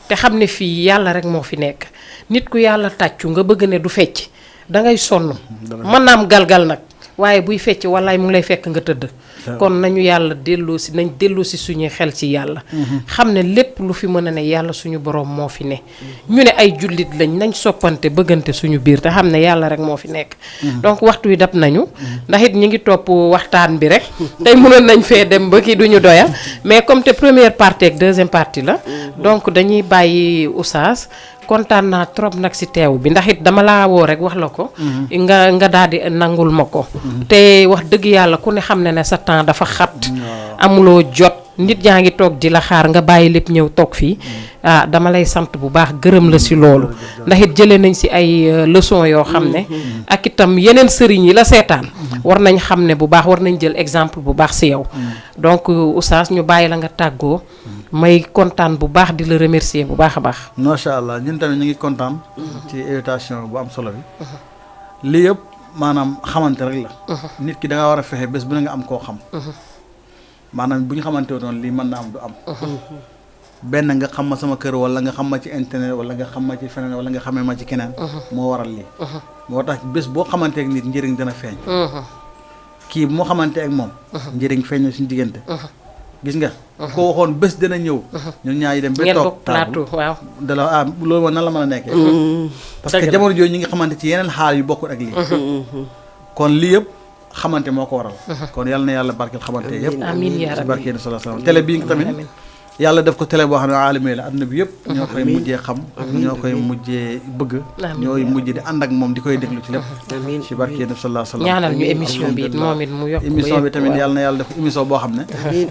te xam ne fii yàlla rek moo fi nekk nit ku yàlla tàccu nga bëgg ne du fecc da ngay sonn mën naa am galgal nag waaye buy fecc wallaay mu ngi lay fekk nga tëdd kon nañu yàlla nañ delloo si suñuy xel ci yàlla xam ne lépp lu fi mën a ne yàlla suñu borom moo fi ne ñu ne ay jullit lañ nañ soppante bëggante suñu biir te xam ne yàlla rek moo fi nekk donc waxtu wi dab nañu ndax it ñi ngi topp waxtaan bi rek tey mënoon nañ fee dem ba kii duñu doyal mais comme te première partie ak deuxième partie la donc dañuy bàyyi Oustaz kontaan naa trop nag ci teew bi ndax it dama laa woo rek wax la ko nga daal di nangul ma ko te wax dëgg yàlla ku ne xam ne ne sa temps dafa xat amuloo jot nit yaa ngi toog di la xaar nga bàyyi lépp ñëw toog fii dama lay sant bu baax gërëm la ci loolu ndax it jëlee nañ ci ay leçon yoo xam ne ak itam yeneen sëriñ yi la seetaan war nañ xam ne bu baax war nañ jël exemple bu baax ci yow donc Oustaz ñu bàyyi la nga tàggoo may kontaan bu baax di la remercier bu baax a baax macha allah ñun tamit ñu ngi kontaan ci invitation bu am solo bi lii yëpp maanaam xamante rek la nit ki da nga war a fexe bés bu ne nga am koo xam maanaam bu ñu xamante woon lii mën na am du am benn nga xam ma sama kër wala nga xam ma ci internet wala nga xam ma ci feneen wala nga xamee ma ci keneen moo waral lii moo tax bés boo xamante ak nit njëriñ dana feeñ kii bu moo xamante ak moom njëriñ feeñ na suñu diggante gis nga ko waxoon bés dina ñëw ñun ñaar yi dem ba ngeen toog bokk plateau waaw da la loolu moom nan la mën a nekkee parce que jamono jooju ñi nga xamante ci yeneen xaal yu bokkul ak lii kon lii yëpp xamante moo ko waral kon yal na yàlla barkeel xamante yëpp amiin yaa ci rabbi barke sallallahu alayhi wasallam télé bii nga tamit yàlla def ko télé boo xam ne aalami la àdduna bi yëpp ñoo koy mujjee xam ñoo koy mujjee bëgg ñooy mujjee di ànd ak moom di koy déglu ci lépp ci barke sallallahu alayhi wasallam ñaanal ñu émission bi it moom it mu yokk émission bi tamit yàlla na yàlla def émission boo xam ne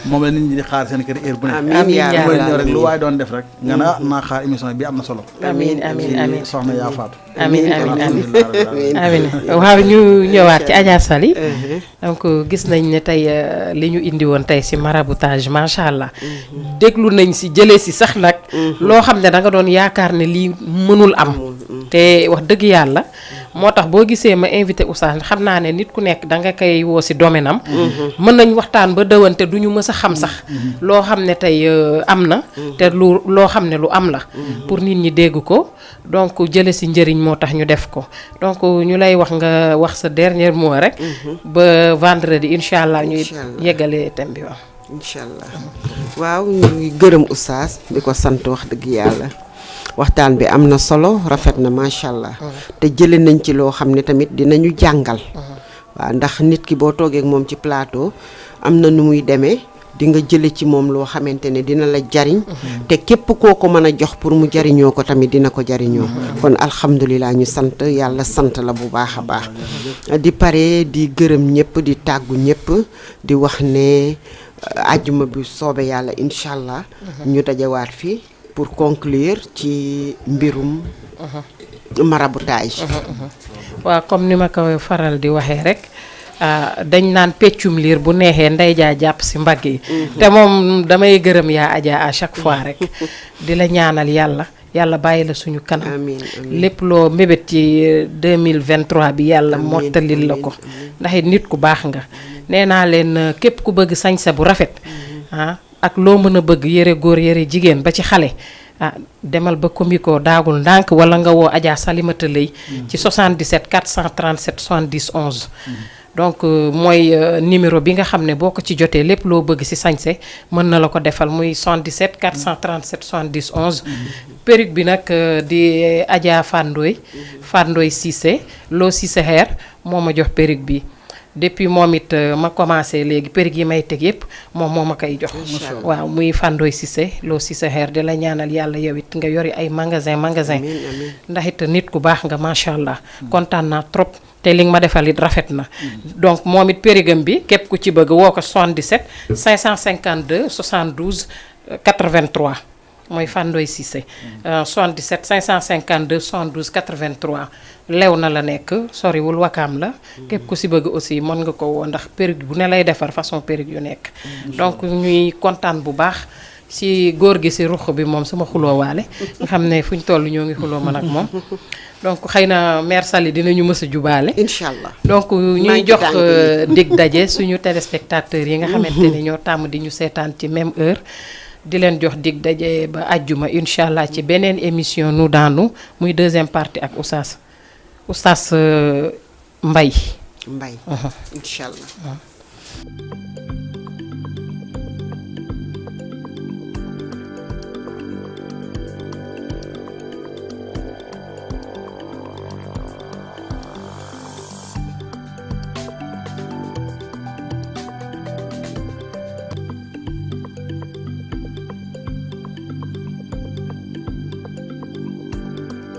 moom la nit ñi di xaar seen kër heure bu ne amiin yaa mooy ñëw rabbal rek lu waaye doon def rek nga ne naa xaar émission bi am na solo amiin amiin amiin soxna yaa faatu amiin amiin amiin waaw ñu ñëwaat ci Adja Sali donc gis nañ ne tey li ñu indi woon tey si maraboutage macha allah déglu nañ si jëlee si sax nag loo xam ne da nga doon yaakaar ne lii mënul am te wax dëgg yàlla moo tax boo gisee ma invité Oustaz xam naa ne nit ku nekk da nga koy woo si domaine am mën nañ waxtaan ba dëwante du ñu mës a xam sax loo xam ne tey am na te loo xam ne lu am la pour nit ñi dégg ko donc jële si njëriñ moo tax ñu def ko donc ñu lay wax nga wax sa dernier mot rek ba vendredi incha allah ñuy yeggalee thème bi waaw incha allah waaw ñu ngi gërëm Oustaz di ko sant wax dëgg yàlla waxtaan bi am na solo rafet na macha allah te jële nañ ci loo xam ne tamit dinañu jàngal waaw ndax nit ki boo toogee ak moom ci plateau am na nu muy demee di nga jële ci moom loo xamante ne dina la jariñ te képp koo ko mën a jox pour mu jariñoo ko tamit dina ko jariñoo kon alhamdulilah ñu sant yàlla sant la bu baax a baax di pare di gërëm ñëpp di tàggu ñëpp di wax ne àjjuma bi soobe yàlla incha allah ñu dajawaat fii pour conclure ci mbirum maraboutage waaw comme ni ma ko faral di waxee rek dañ naan peccum liir bu neexee ndey jaa jàpp si mbagg yi te moom damay gërëm yaa Adja à chaque fois rek di la ñaanal yàlla bàyyi la suñu kanam amiin lépp loo mébét ci 2023 bi yàlla mottalil la ko ndax it nit ku baax nga nee naa leen képp ku bëgg sañse bu rafet ak loo mën a bëgg yëre góor yëre jigéen ba ci xale demal ba Comico daagul ndànk wala nga woo Adja Salimata Lay ci 77 437 70 11 donc mooy numéro bi nga xam ne boo ko ci jotee lépp loo bëgg ci sañse mën na la ko defal muy 77 437 70 11 perruque bi nag di Adja Fandoy Cissé loo Cissé hair moo ma jox perruque bi depuis moom it ma commencé léegi perruque yi may teg yëpp moom moo ma koy jox waaw muy Fandoy Cissé loo Cissé hair di la ñaanal yàlla yow it nga yori ay magasin ndax it nit ku baax nga macha allah kontaan naa trop te li nga ma defal it rafet na donc moom it périgam bi képp ku ci bëgg woo ko 77 552 72 83 mooy Fandoy Cissé 77 552 72 83 lew na la nekk soriwul wakaam la képp ku si bëgg aussi mën nga ko woo ndax perruque bu ne lay defar façon perruque yu nekk donc ñuy kontaan bu baax si góor gi si ruq bi moom sama xuloo waale nga xam ne fu ñu toll ñoo ngi xuloo man ak moom donc xëy na mère Sali dinañu mës a jubaale incha allah donc ñuy jox dig daje suñu téléspectateurs yi nga xamante ne ñoo tàmm di ñu seetaan ci même heure di leen jox dig daje ba àjjuma incha allah ci beneen émission nu daanu muy deuxième partie ak Oustaz Mbaye incha allah